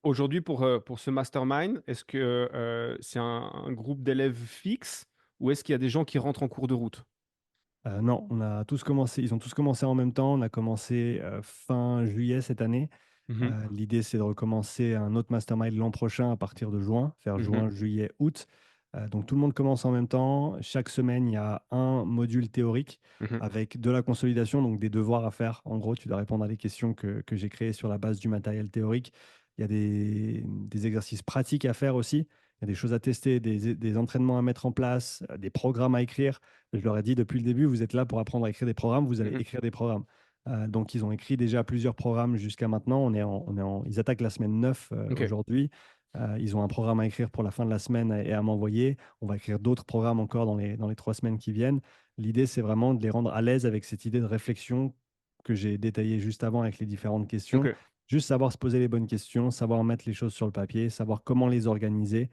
Aujourd'hui, pour ce mastermind, est-ce que c'est un groupe d'élèves fixe ou est-ce qu'il y a des gens qui rentrent en cours de route? Non, ils ont tous commencé en même temps. On a commencé fin juillet cette année. Mhm, L'idée, c'est de recommencer un autre mastermind l'an prochain à partir de juin, faire mhm, juin, juillet, août. Donc tout le monde commence en même temps. Chaque semaine, il y a un module théorique mhm, avec de la consolidation, donc des devoirs à faire. En gros, tu dois répondre à des questions que j'ai créées sur la base du matériel théorique. Il y a des exercices pratiques à faire aussi. Il y a des choses à tester, des entraînements à mettre en place, des programmes à écrire. Je leur ai dit depuis le début, vous êtes là pour apprendre à écrire des programmes, vous allez mhm. écrire des programmes. Donc, ils ont écrit déjà plusieurs programmes jusqu'à maintenant. Ils attaquent la semaine 9 Ok, aujourd'hui. Ils ont un programme à écrire pour la fin de la semaine et à m'envoyer. On va écrire d'autres programmes encore dans les 3 semaines qui viennent. L'idée, c'est vraiment de les rendre à l'aise avec cette idée de réflexion que j'ai détaillée juste avant avec les différentes questions. ok, Juste savoir se poser les bonnes questions, savoir mettre les choses sur le papier, savoir comment les organiser.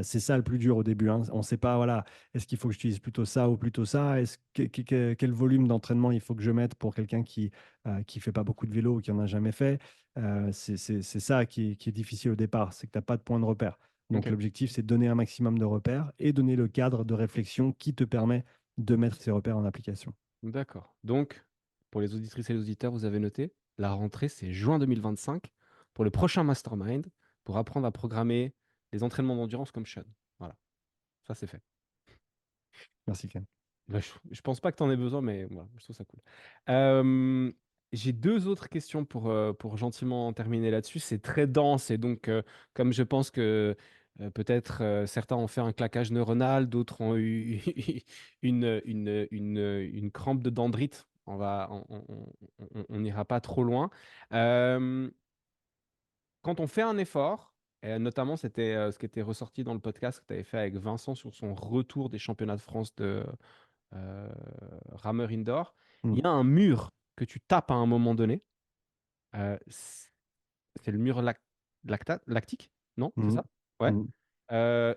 C'est ça le plus dur au début, hein. On ne sait pas, voilà, est-ce qu'il faut que j'utilise plutôt ça ou plutôt ça? Quel volume d'entraînement il faut que je mette pour quelqu'un qui fait pas beaucoup de vélo ou qui en a jamais fait? C'est ça qui est difficile au départ, c'est que tu as pas de point de repère. Donc ok. l'objectif, c'est de donner un maximum de repères et donner le cadre de réflexion qui te permet de mettre ces repères en application. D'accord. Donc, pour les auditrices et les auditeurs, vous avez noté, la rentrée, c'est juin 2025 pour le prochain mastermind pour apprendre à programmer les entraînements d'endurance comme Sean. Voilà, ça c'est fait. Merci Ken. Bah, je pense pas que tu en aies besoin, mais voilà, je trouve ça cool. Euh, j'ai deux autres questions pour gentiment terminer là-dessus. C'est très dense et donc, comme je pense que peut-être certains ont fait un claquage neuronal, d'autres ont eu une crampe de dendrite. On n'ira pas trop loin. Euh, quand on fait un effort, et notamment c'était ce qui était ressorti dans le podcast que tu avais fait avec Vincent sur son retour des championnats de France de euh, rameur indoor, il Mm. y a un mur que tu tapes à un moment donné. C'est le mur lactique? Non, c'est Mm. ça? Ouais. Mm.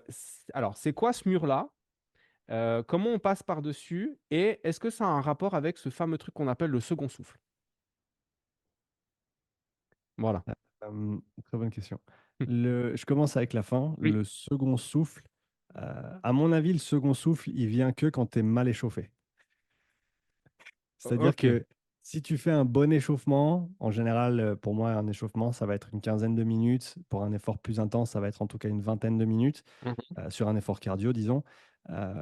Alors, c'est quoi ce mur-là? Comment on passe par-dessus? Et est-ce que ça a un rapport avec ce fameux truc qu'on appelle le second souffle? Voilà. Très bonne question. Je commence avec la fin. Oui. Le second souffle, à mon avis, le second souffle, il vient que quand tu es mal échauffé. C'est-à-dire Ok. que si tu fais un bon échauffement, en général, pour moi, un échauffement, ça va être une quinzaine de minutes. Pour un effort plus intense, ça va être en tout cas une vingtaine de minutes, Mhm. sur un effort cardio, disons.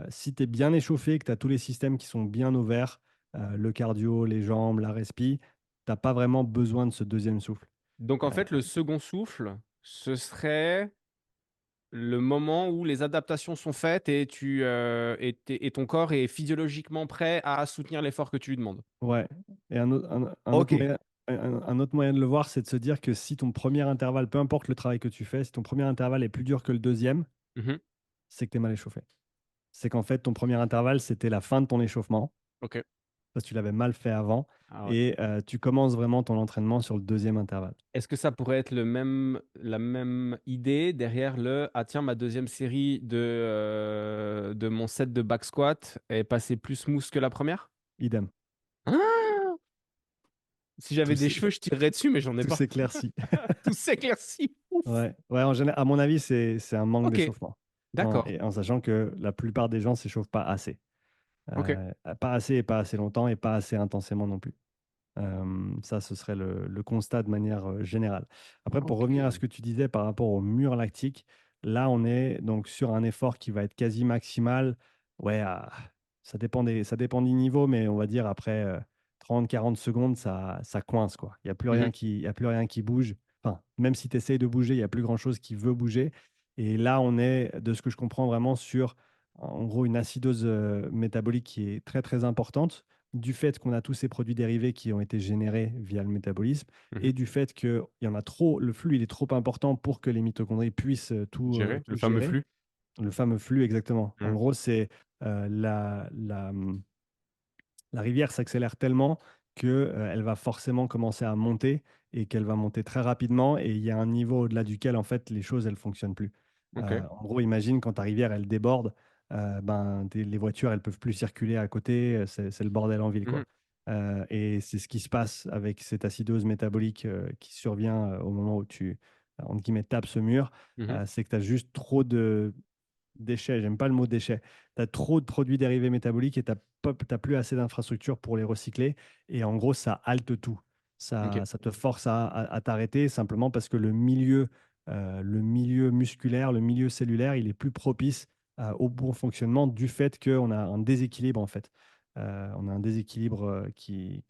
Si tu es bien échauffé, que tu as tous les systèmes qui sont bien ouverts, le cardio, les jambes, la respi, tu n'as pas vraiment besoin de ce deuxième souffle. Donc, en Euh, fait, le second souffle, ce serait le moment où les adaptations sont faites et ton corps est physiologiquement prêt à soutenir l'effort que tu lui demandes. Ouais. Et Ok. un autre moyen de le voir, c'est de se dire que si ton premier intervalle, peu importe le travail que tu fais, si ton premier intervalle est plus dur que le deuxième, Mhm. c'est que tu es mal échauffé. C'est qu'en fait, ton premier intervalle, c'était la fin de ton échauffement, Ok. parce que tu l'avais mal fait avant, Ah ouais. et tu commences vraiment ton entraînement sur le deuxième intervalle. Est-ce que ça pourrait être la même idée derrière ah tiens, ma deuxième série de mon set de back squat est passée plus smooth que la première? Idem. Ah, si Tout j'avais des s'é- cheveux, je tirerais dessus, mais j'en ai tout pas. s'éclaircit. Tout s'éclaircit. Ouf. Ouais, ouais, à mon avis, c'est un manque Ok, d'échauffement. d'accord. Et en sachant que la plupart des gens ne s'échauffent pas assez. Ok. Pas assez et pas assez longtemps et pas assez intensément non plus. Ça, ce serait le constat de manière générale. Après, pour revenir à ce Ok. que tu disais par rapport au mur lactique, là, on est donc sur un effort qui va être quasi maximal. Ouais, ça dépend du niveau, mais on va dire après 30-40 secondes, ça coince, quoi. Il n'y a plus Mhm. rien il y a plus rien qui bouge. Enfin, même si tu essayes de bouger, il n'y a plus grand-chose qui veut bouger. Et là, on est, de ce que je comprends vraiment, sur en gros une acidose métabolique qui est très, très importante du fait qu'on a tous ces produits dérivés qui ont été générés via le métabolisme Mhm. et du fait qu'il y en a trop, le flux il est trop important pour que les mitochondries puissent Gérer, le tout fameux gérer. flux. Le fameux flux, exactement. En Mhm. gros, c'est la rivière s'accélère tellement que, elle va forcément commencer à monter et qu'elle va monter très rapidement et il y a un niveau au-delà duquel, en fait, les choses, elles fonctionnent plus. Ok. En gros, imagine quand ta rivière, elle déborde, ben, les voitures, elles peuvent plus circuler à côté, c'est le bordel en ville, Mhm. quoi. Et c'est ce qui se passe avec cette acidose métabolique qui survient au moment où tu, entre guillemets, tapes ce mur. Mhm. C'est que tu as juste trop de déchets. J'aime pas le mot déchets. Tu as trop de produits dérivés métaboliques et tu n'as plus assez d'infrastructures pour les recycler. Et en gros, ça halte tout. Ok. Ça te force à t'arrêter simplement parce que le milieu musculaire, le milieu cellulaire, il est plus propice au bon fonctionnement du fait qu'on a un déséquilibre en fait. On a un déséquilibre qui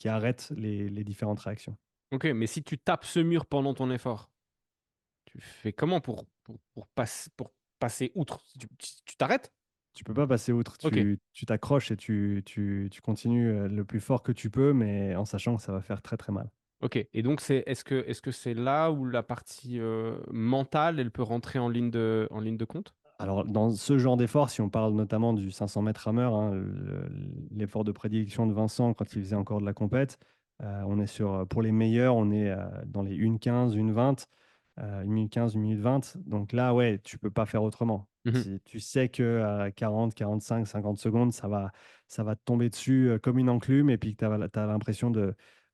arrête les différentes réactions. Ok, mais si tu tapes ce mur pendant ton effort, tu fais comment pour passer outre? Tu t'arrêtes? Tu peux pas passer outre. Ok, Tu t'accroches et tu continues le plus fort que tu peux, mais en sachant que ça va faire très très mal. ok. Et donc, est-ce que c'est là où la partie mentale, elle peut rentrer en ligne de compte? Alors, dans ce genre d'effort, si on parle notamment du 500 mètres rameur, hein, l'effort de prédilection de Vincent quand il faisait encore de la compète, on est sur, pour les meilleurs, on est dans les 1:15, 1:20, 1 minute 15, 1 minute 20. Donc là, ouais, tu peux pas faire autrement. Mhm. Si tu sais qu'à 40, 45, 50 secondes, ça va te tomber dessus comme une enclume et puis que tu as l'impression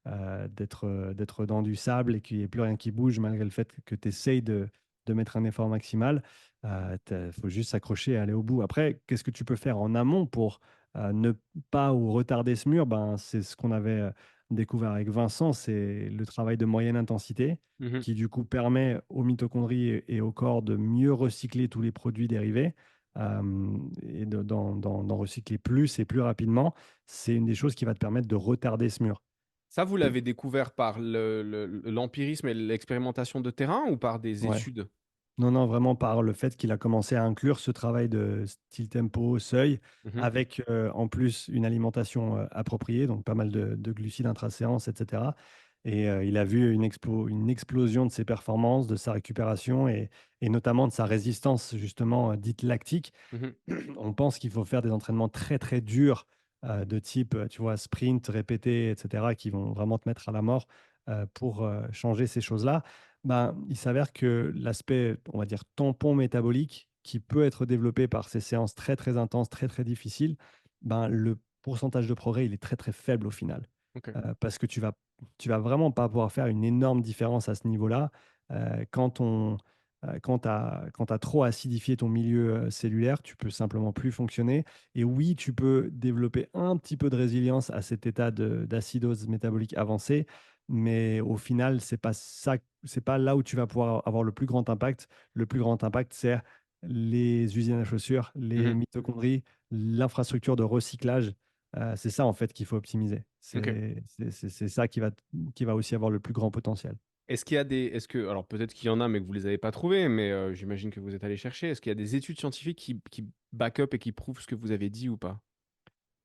d'être dans du sable et qu'il n'y ait plus rien qui bouge malgré le fait que tu essayes de mettre un effort maximal. Il faut juste s'accrocher et aller au bout. Après, qu'est-ce que tu peux faire en amont pour ne pas ou retarder ce mur? Ben, c'est ce qu'on avait découvert avec Vincent, c'est le travail de moyenne intensité Mhm. qui du coup permet aux mitochondries et au corps de mieux recycler tous les produits dérivés et d'en recycler plus et plus rapidement. C'est une des choses qui va te permettre de retarder ce mur. Ça, vous l'avez découvert par l'empirisme et l'expérimentation de terrain ou par des Ouais. études? Non, non, vraiment par le fait qu'il a commencé à inclure ce travail de style tempo, seuil, Mhm. avec en plus une alimentation appropriée, donc pas mal de glucides intraséance, etc. Et il a vu une explosion de ses performances, de sa récupération et notamment de sa résistance, justement, dite lactique. Mhm. On pense qu'il faut faire des entraînements très, très durs de type, tu vois, sprint répété, etc., qui vont vraiment te mettre à la mort pour changer ces choses-là. Ben, il s'avère que l'aspect, on va dire, tampon métabolique, qui peut être développé par ces séances très, très intenses, très, très difficiles, ben, le pourcentage de progrès, il est très, très faible au final. Ok. Parce que tu vas vraiment pas pouvoir faire une énorme différence à ce niveau-là. Quand tu as trop acidifié ton milieu cellulaire, tu peux simplement plus fonctionner. Et oui, tu peux développer un petit peu de résilience à cet état d'acidose métabolique avancée, mais au final, c'est pas là où tu vas pouvoir avoir le plus grand impact. Le plus grand impact, c'est les usines à chaussures, les Mhm. mitochondries, l'infrastructure de recyclage. C'est ça en fait qu'il faut optimiser. Ok. C'est ça qui va aussi avoir le plus grand potentiel. Est-ce qu'il y a alors peut-être qu'il y en a, mais que vous les avez pas trouvés, mais j'imagine que vous êtes allé chercher. Est-ce qu'il y a des études scientifiques qui back up et qui prouvent ce que vous avez dit ou pas?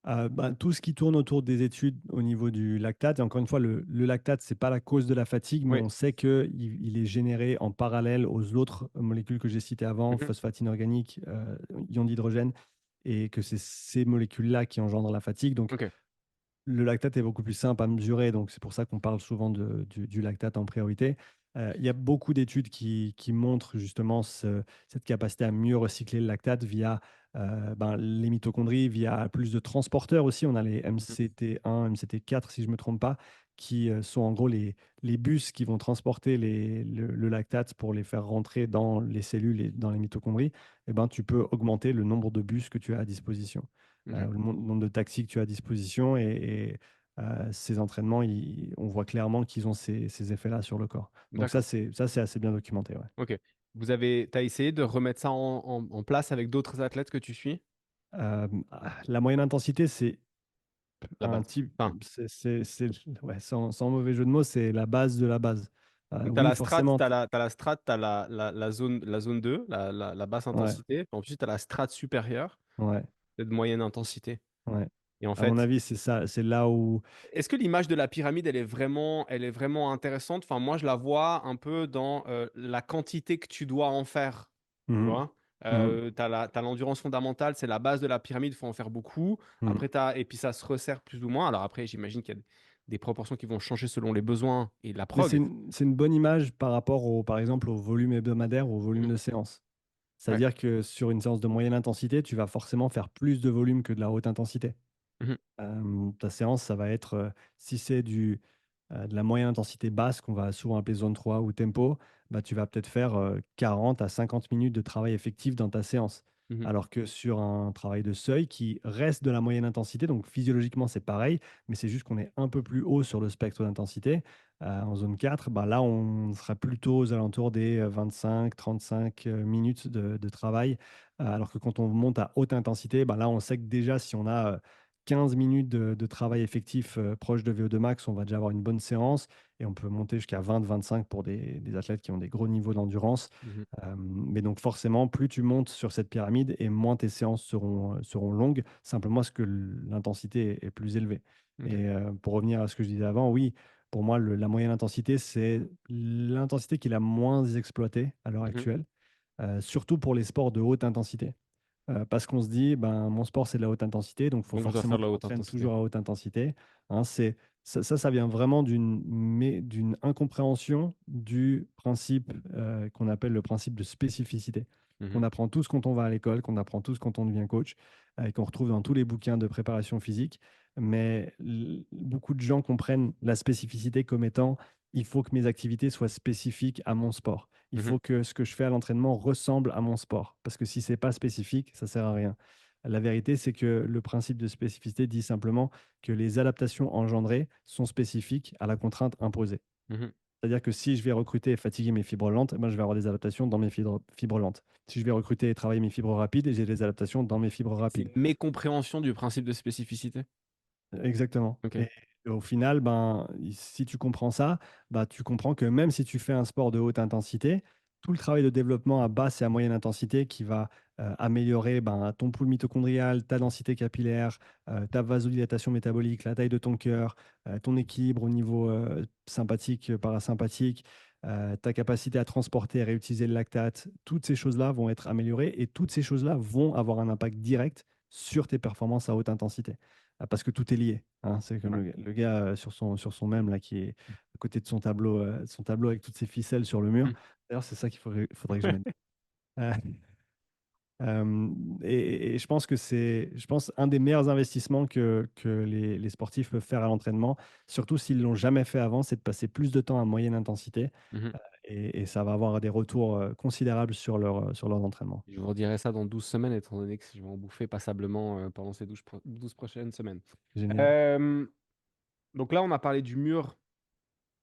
Bah, tout ce qui tourne autour des études au niveau du lactate, et encore une fois, le lactate, c'est pas la cause de la fatigue, mais Oui. on sait qu'il est généré en parallèle aux autres molécules que j'ai citées avant, Mhm. phosphate inorganique, ion d'hydrogène, et que c'est ces molécules-là qui engendrent la fatigue. Donc, Ok. le lactate est beaucoup plus simple à mesurer, donc c'est pour ça qu'on parle souvent du lactate en priorité. Il y a beaucoup d'études qui montrent justement cette capacité à mieux recycler le lactate via ben, les mitochondries, via plus de transporteurs aussi. On a les Mhm. MCT1, MCT4, si je ne me trompe pas, qui sont en gros les bus qui vont transporter le lactate pour les faire rentrer dans les cellules et dans les mitochondries. Eh ben, tu peux augmenter le nombre de bus que tu as à disposition Ok. nombre de taxis que tu as à disposition ces entraînements, on voit clairement qu'ils ont ces effets-là sur le corps. Donc D'accord. ça, c'est assez bien documenté. Ouais. Ok. T'as essayé de remettre ça en place avec d'autres athlètes que tu suis? La moyenne intensité, c'est La un base. type, Enfin, ouais, sans mauvais jeu de mots, c'est la base de la base. donc tu as Oui, la strat, forcément. t'as la strat, tu as la zone 2, la basse Ouais, intensité. Puis ensuite, tu as la strat supérieure, ouais, de moyenne intensité. ouais. Et en À mon fait, avis, c'est ça. C'est là où. est-ce que l'image de la pyramide, elle est vraiment intéressante? Enfin, moi, je la vois un peu dans la quantité que tu dois en faire. Tu Mhm, vois? mhm, T'as l'endurance fondamentale, c'est la base de la pyramide, il faut en faire beaucoup. mhm. Après, et puis ça se resserre plus ou moins. Alors après, j'imagine qu'il y a des proportions qui vont changer selon les besoins et la Mais c'est prog. une, c'est une bonne image par rapport par exemple, au volume hebdomadaire, au volume Mhm. de séance. Ouais, C'est-à-dire que sur une séance de moyenne intensité, tu vas forcément faire plus de volume que de la haute intensité. Mhm. Ta séance, ça va être, si c'est de la moyenne intensité basse qu'on va souvent appeler zone 3 ou tempo, bah, tu vas peut-être faire, 40 à 50 minutes de travail effectif dans ta séance. Mhm. Alors que sur un travail de seuil qui reste de la moyenne intensité, donc physiologiquement c'est pareil, mais c'est juste qu'on est un peu plus haut sur le spectre d'intensité. En zone 4, bah, là on sera plutôt aux alentours des, 25-35, minutes de travail. Alors que quand on monte à haute intensité, bah, là on sait que déjà si on a, 15 minutes de travail effectif, proche de VO2 max, on va déjà avoir une bonne séance et on peut monter jusqu'à 20-25 pour des athlètes qui ont des gros niveaux d'endurance. Mhm. Mais donc forcément, plus tu montes sur cette pyramide et moins tes séances seront longues, simplement parce que l'intensité est plus élevée. Ok. Et pour revenir à ce que je disais avant, oui, pour moi, la moyenne intensité, c'est l'intensité qui est la moins exploitée à l'heure Mhm. actuelle, surtout pour les sports de haute intensité. Parce qu'on se dit: «Ben, mon sport, c'est de la haute intensité, donc il faut Donc je dois forcément faire que de la je haute m'entraîne intensité. toujours à haute intensité». Hein, c'est ça vient vraiment d'une incompréhension du principe, qu'on appelle le principe de spécificité, qu'on Mhm. apprend tous quand on va à l'école, qu'on apprend tous quand on devient coach, et qu'on retrouve dans tous les bouquins de préparation physique. Mais beaucoup de gens comprennent la spécificité comme étant: «Il faut que mes activités soient spécifiques à mon sport». Il Mhm. faut que ce que je fais à l'entraînement ressemble à mon sport, parce que si c'est pas spécifique, ça sert à rien. La vérité, c'est que le principe de spécificité dit simplement que les adaptations engendrées sont spécifiques à la contrainte imposée. Mhm. C'est-à-dire que si je vais recruter et fatiguer mes fibres lentes, eh ben, je vais avoir des adaptations dans mes fibres lentes. Si je vais recruter et travailler mes fibres rapides, j'ai des adaptations dans mes fibres C'est rapides. une mécompréhension du principe de spécificité. Exactement. Ok. Et au final, ben, si tu comprends ça, bah, tu comprends que même si tu fais un sport de haute intensité, tout le travail de développement à basse et à moyenne intensité qui va améliorer ben, ton pool mitochondrial, ta densité capillaire, ta vasodilatation métabolique, la taille de ton cœur, ton équilibre au niveau sympathique, parasympathique, ta capacité à transporter et réutiliser le lactate, toutes ces choses-là vont être améliorées et toutes ces choses-là vont avoir un impact direct sur tes performances à haute intensité. Parce que tout est lié, hein. C'est comme Ouais. le gars, sur son mème là, qui est à côté de son tableau avec toutes ses ficelles sur le mur. Mhm. D'ailleurs, c'est ça qu'il faudrait que je mette. Heu, et je pense que un des meilleurs investissements que les sportifs peuvent faire à l'entraînement, surtout s'ils l'ont jamais fait avant, c'est de passer plus de temps à moyenne intensité, Mhm. et ça va avoir des retours, considérables sur leurs entraînements. Je vous redirai ça dans 12 semaines, étant donné que je vais en bouffer passablement pendant ces 12 prochaines semaines. Génial. Euh, donc là, on a parlé du mur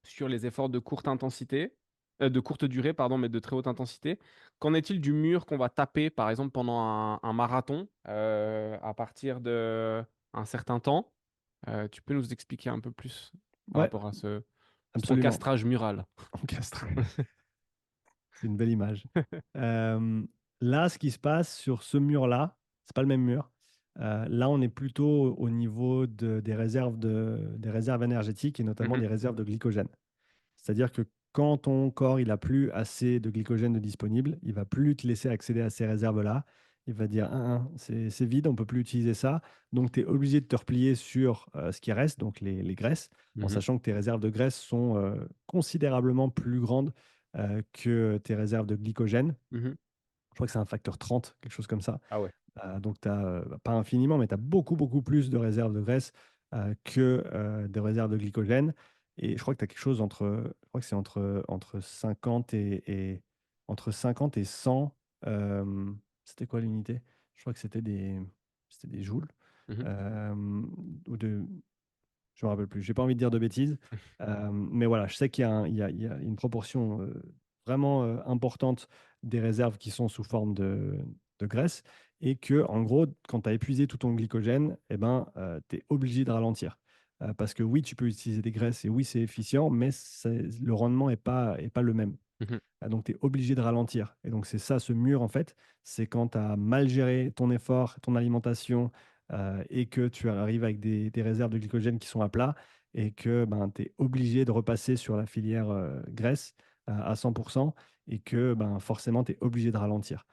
sur les efforts de courte intensité, de courte durée, pardon, mais de très haute intensité. Qu'en est-il du mur qu'on va taper, par exemple, pendant un marathon, à partir de un certain temps? Tu peux nous expliquer un peu plus par Ouais, rapport à ce absolument. encastrage mural? Encastre. C'est une belle image. Là, ce qui se passe sur ce mur-là, c'est pas le même mur. Là, on est plutôt au niveau des réserves énergétiques et notamment Mhm. des réserves de glycogène. C'est-à-dire que quand ton corps il a plus assez de glycogène de disponible, il va plus te laisser accéder à ces réserves-là. Il va dire: «Hein, hein, c'est vide, on peut plus utiliser ça». Donc tu es obligé de te replier sur, ce qui reste, donc les graisses, en Mhm. sachant que tes réserves de graisse sont, considérablement plus grandes, que tes réserves de glycogène. Mhm. Je crois que c'est un facteur 30, quelque chose comme ça. Ah ouais. Donc tu as, pas infiniment, mais tu as beaucoup, beaucoup plus de réserves de graisse, que, de réserves de glycogène. Et je crois que tu as quelque chose je crois que c'est entre 50 entre 50 et 100, c'était quoi l'unité? Je crois que c'était des joules, Mhm. hem, ou de je me rappelle plus. J'ai pas envie de dire de bêtises, mais voilà, je sais qu'il y a il y a une proportion, vraiment, importante des réserves qui sont sous forme de graisse, et que en gros, quand tu as épuisé tout ton glycogène et ben, tu es obligé de ralentir. Parce que oui, tu peux utiliser des graisses et oui, c'est efficient, mais le rendement est pas le même. Mhm. Donc tu es obligé de ralentir, et donc c'est ça, ce mur, en fait, c'est quand tu as mal géré ton effort, ton alimentation, et que tu arrives avec des réserves de glycogène qui sont à plat et que, ben, tu es obligé de repasser sur la filière, graisse, à 100, et que, ben, forcément, tu es obligé de ralentir.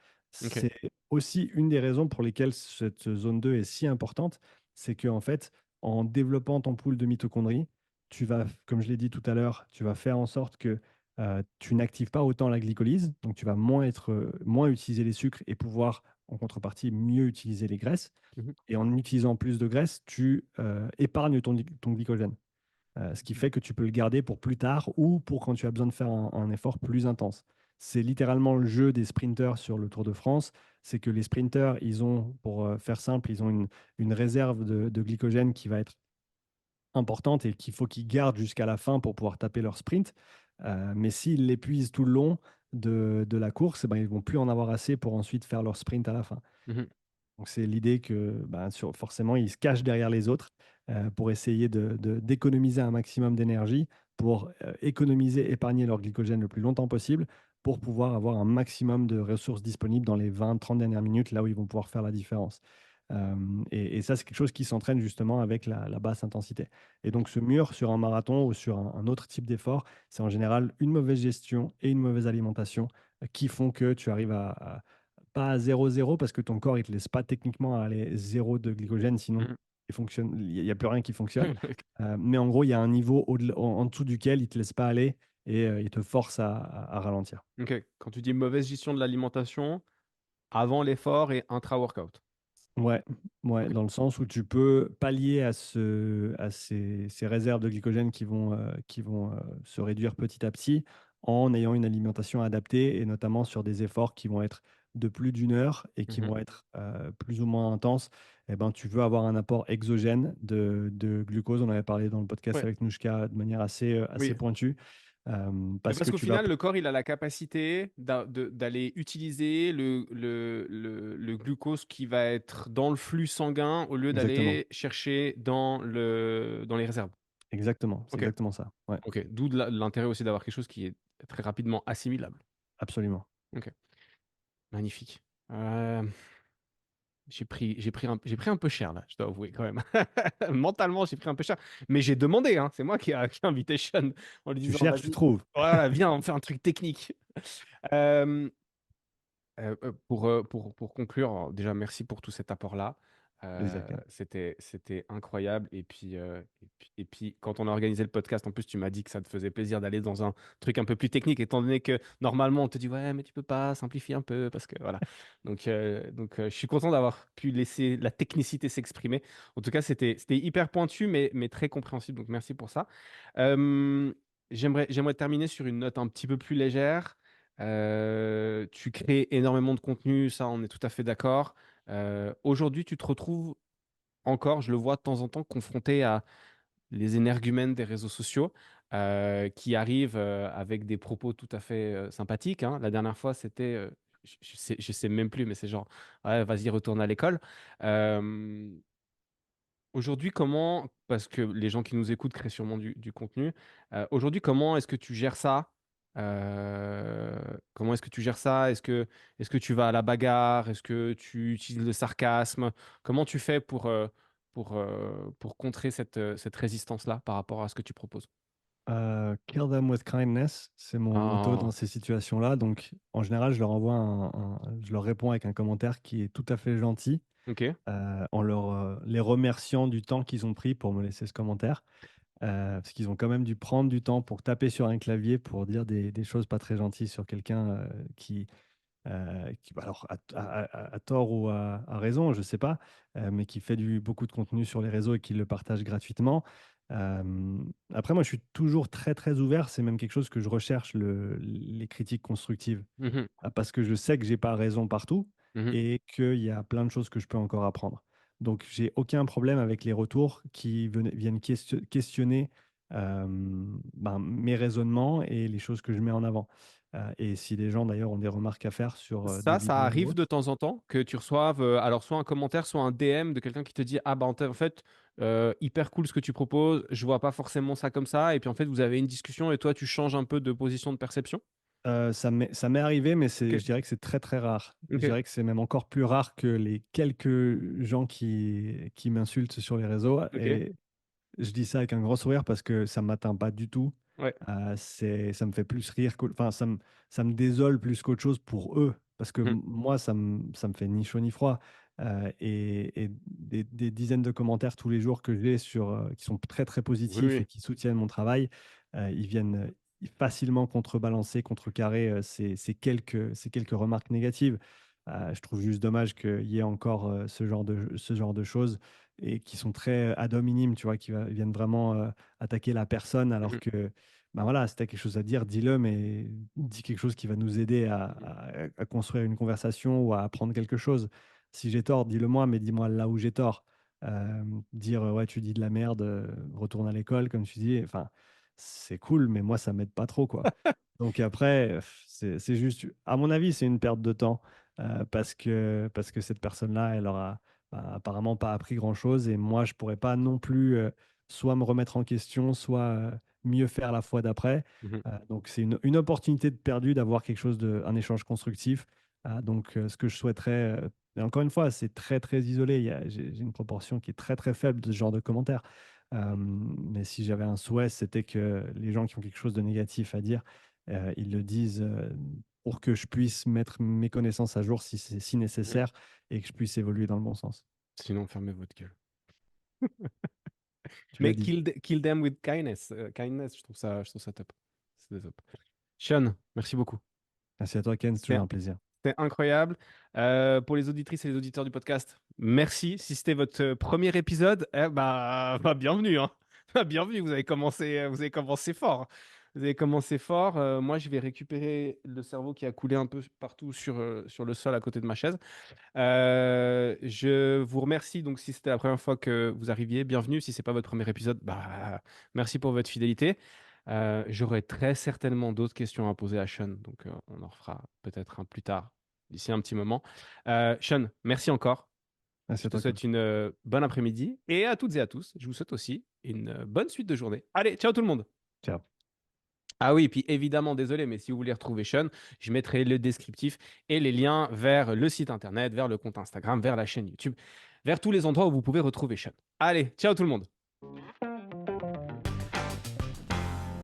Ok. C'est aussi une des raisons pour lesquelles cette zone 2 est si importante, c'est qu'en fait, en développant ton pool de mitochondries, tu vas, comme je l'ai dit tout à l'heure, tu vas faire en sorte que, tu n'actives pas autant la glycolyse, donc tu vas moins utiliser les sucres et pouvoir, en contrepartie, mieux utiliser les graisses. Mmh. Et en utilisant plus de graisse, tu épargnes ton glycogène. Ce qui Mmh. fait que tu peux le garder pour plus tard ou pour quand tu as besoin de faire un effort plus intense. C'est littéralement le jeu des sprinters sur le Tour de France. C'est que les sprinters, ils ont, pour faire simple, ils ont une réserve de glycogène qui va être importante et qu'il faut qu'ils gardent jusqu'à la fin pour pouvoir taper leur sprint. Mais s'ils l'épuisent tout le long de la course, eh ben, ils ne vont plus en avoir assez pour ensuite faire leur sprint à la fin. Mmh. Donc c'est l'idée que, ben, forcément, ils se cachent derrière les autres, pour essayer d'économiser un maximum d'énergie, pour, économiser, épargner leur glycogène le plus longtemps possible, pour pouvoir avoir un maximum de ressources disponibles dans les 20-30 dernières minutes, là où ils vont pouvoir faire la différence. Et ça, c'est quelque chose qui s'entraîne justement avec la basse intensité. Et donc ce mur sur un marathon ou sur un autre type d'effort, c'est en général une mauvaise gestion et une mauvaise alimentation, qui font que tu arrives pas à 0-0 parce que ton corps, il te laisse pas techniquement aller 0 de glycogène, sinon Mmh. il y a plus rien qui fonctionne. Mais en gros, il y a un niveau en dessous duquel il te laisse pas aller et il te force à ralentir. OK. Quand tu dis mauvaise gestion de l'alimentation, avant l'effort et intra-workout? Ouais, ouais, OK. dans le sens où tu peux pallier à ces réserves de glycogène qui vont se réduire petit à petit en ayant une alimentation adaptée et notamment sur des efforts qui vont être de plus d'une heure et qui Mmh. vont être plus ou moins intenses. Eh ben, tu veux avoir un apport exogène de glucose. On avait parlé dans le podcast Ouais, avec Nouchka de manière assez oui. pointue, Mais parce parce que qu'au tu vas. final, le corps, il a la capacité d'aller utiliser le glucose qui va être dans le flux sanguin au lieu Exactement, d'aller chercher dans les réserves. exactement, c'est OK, exactement ça. Ouais, OK. D'où l'intérêt aussi d'avoir quelque chose qui est très rapidement assimilable. absolument. OK, magnifique. Hem, j'ai pris un peu cher là, je dois avouer quand même. Mentalement, j'ai pris un peu cher, mais j'ai demandé, hein, c'est moi qui ai invité Sean en lui Tu disant: cherches, tu «Vas-y, trouves. voilà, viens, on fait un truc technique». Hem pour conclure, déjà merci pour tout cet apport-là. Plaisir, Ken. C'était incroyable et puis quand on a organisé le podcast, en plus, tu m'as dit que ça te faisait plaisir d'aller dans un truc un peu plus technique étant donné que normalement on te dit: «Ouais, mais tu peux pas, simplifie un peu parce que voilà». Je suis content d'avoir pu laisser la technicité s'exprimer. En tout cas, c'était hyper pointu mais très compréhensible, donc merci pour ça. Hem, j'aimerais terminer sur une note un petit peu plus légère. Tu crées énormément de contenu, ça, on est tout à fait d'accord. Aujourd'hui, tu te retrouves encore, je le vois de temps en temps, confronté à les énergumènes des réseaux sociaux, qui arrivent, avec des propos tout à fait, sympathiques, hein. La dernière fois, c'était, je sais même plus, mais c'est genre: «Ouais, vas-y, retourne à l'école». Hem Aujourd'hui, comment parce que les gens qui nous écoutent créent sûrement du contenu. Aujourd'hui, comment est-ce que tu gères ça? Comment est-ce que tu gères ça? Est-ce que tu vas à la bagarre? Est-ce que tu utilises le sarcasme? Comment tu fais pour contrer cette résistance-là par rapport à ce que tu proposes? Kill them with kindness, c'est mon motto Ah, dans ces situations-là. Donc, en général, je leur réponds avec un commentaire qui est tout à fait gentil, OK. en les remerciant du temps qu'ils ont pris pour me laisser ce commentaire. Parce qu'ils ont quand même dû prendre du temps pour taper sur un clavier pour dire des choses pas très gentilles sur quelqu'un, qui, bah, alors, à tort ou à raison, je ne sais pas, mais qui fait beaucoup de contenu sur les réseaux et qui le partage gratuitement. Après, moi, je suis toujours très, très ouvert. C'est même quelque chose que je recherche, les critiques constructives, Mmh. parce que je sais que j'ai pas raison partout Mmh. et qu'il y a plein de choses que je peux encore apprendre. Donc, j'ai aucun problème avec les retours qui viennent questionner, ben, mes raisonnements et les choses que je mets en avant. Et si les gens d'ailleurs ont des remarques à faire sur des Ça vidéos ou arrive de autres. temps en temps que tu reçoives, alors soit un commentaire, soit un DM de quelqu'un qui te dit: «Ah bah, en fait, hyper cool ce que tu proposes, je vois pas forcément ça comme ça» et puis en fait vous avez une discussion et toi tu changes un peu de position de perception? Ça m'est arrivé, mais OK, je dirais que c'est très, très rare. Je OK, dirais que c'est même encore plus rare que les quelques gens qui m'insultent sur les réseaux. OK, Et je dis ça avec un grand sourire parce que ça ne m'atteint pas du tout. ouais. Ça me fait plus rire enfin, ça me désole plus qu'autre chose pour eux, parce que Mmh. moi, ça me fait ni chaud ni froid. Et des dizaines de commentaires tous les jours que j'ai qui sont très, très Oui, positifs et oui. qui soutiennent mon travail, ils viennent facilement contrebalancer, contrecarrer ces quelques remarques négatives. Je trouve juste dommage qu'il y ait encore ce genre de choses et qui sont très ad hominem, tu vois, viennent vraiment attaquer la personne alors Mhm. que, ben voilà, si tu as quelque chose à dire, dis-le, mais dis quelque chose qui va nous aider à construire une conversation ou à apprendre quelque chose. Si j'ai tort, dis-le moi, mais dis-moi là où j'ai tort. Dire ouais, tu dis de la merde, retourne à l'école, comme tu dis. Enfin, c'est cool, mais moi, ça m'aide pas trop, quoi. Donc après, c'est juste, à mon avis, c'est une perte de temps parce que cette personne-là, elle aura apparemment pas appris grand-chose et moi, je pourrais pas non plus soit me remettre en question, soit mieux faire la fois d'après. Mhm. Donc c'est une opportunité de perdue d'avoir quelque chose un échange constructif. Donc ce que je souhaiterais, et encore une fois, c'est très très isolé. J'ai une proportion qui est très très faible de ce genre de commentaires. Mais si j'avais un souhait, c'était que les gens qui ont quelque chose de négatif à dire, ils le disent pour que je puisse mettre mes connaissances à jour si c'est si Mhm. nécessaire et que je puisse évoluer dans le bon sens. Sinon, fermez votre gueule. Tu l'as Mais dit. kill them with kindness. Kindness, je trouve ça top. C'est top. Sean, merci beaucoup. Merci à toi, Ken, c'est toujours un plaisir. C'était incroyable. Pour les auditrices et les auditeurs du podcast, merci. Si c'était votre premier épisode, bienvenue, hein. Bienvenue, vous avez commencé fort. Vous avez commencé fort. Moi, je vais récupérer le cerveau qui a coulé un peu partout sur le sol à côté de ma chaise. Je vous remercie. Donc, si c'était la première fois que vous arriviez, bienvenue. Si c'est pas votre premier épisode, merci pour votre fidélité. J'aurai très certainement d'autres questions à poser à Sean, donc on en refera peut-être un plus tard, d'ici un petit moment. Sean, merci encore. Merci Je à te toi, Ken. souhaite une bonne après-midi et à toutes et à tous, je vous souhaite aussi une bonne suite de journée. Allez, ciao tout le monde. Ciao. Ah oui, puis évidemment, désolé, mais si vous voulez retrouver Sean, je mettrai le descriptif et les liens vers le site internet, vers le compte Instagram, vers la chaîne YouTube, vers tous les endroits où vous pouvez retrouver Sean. Allez, ciao tout le monde.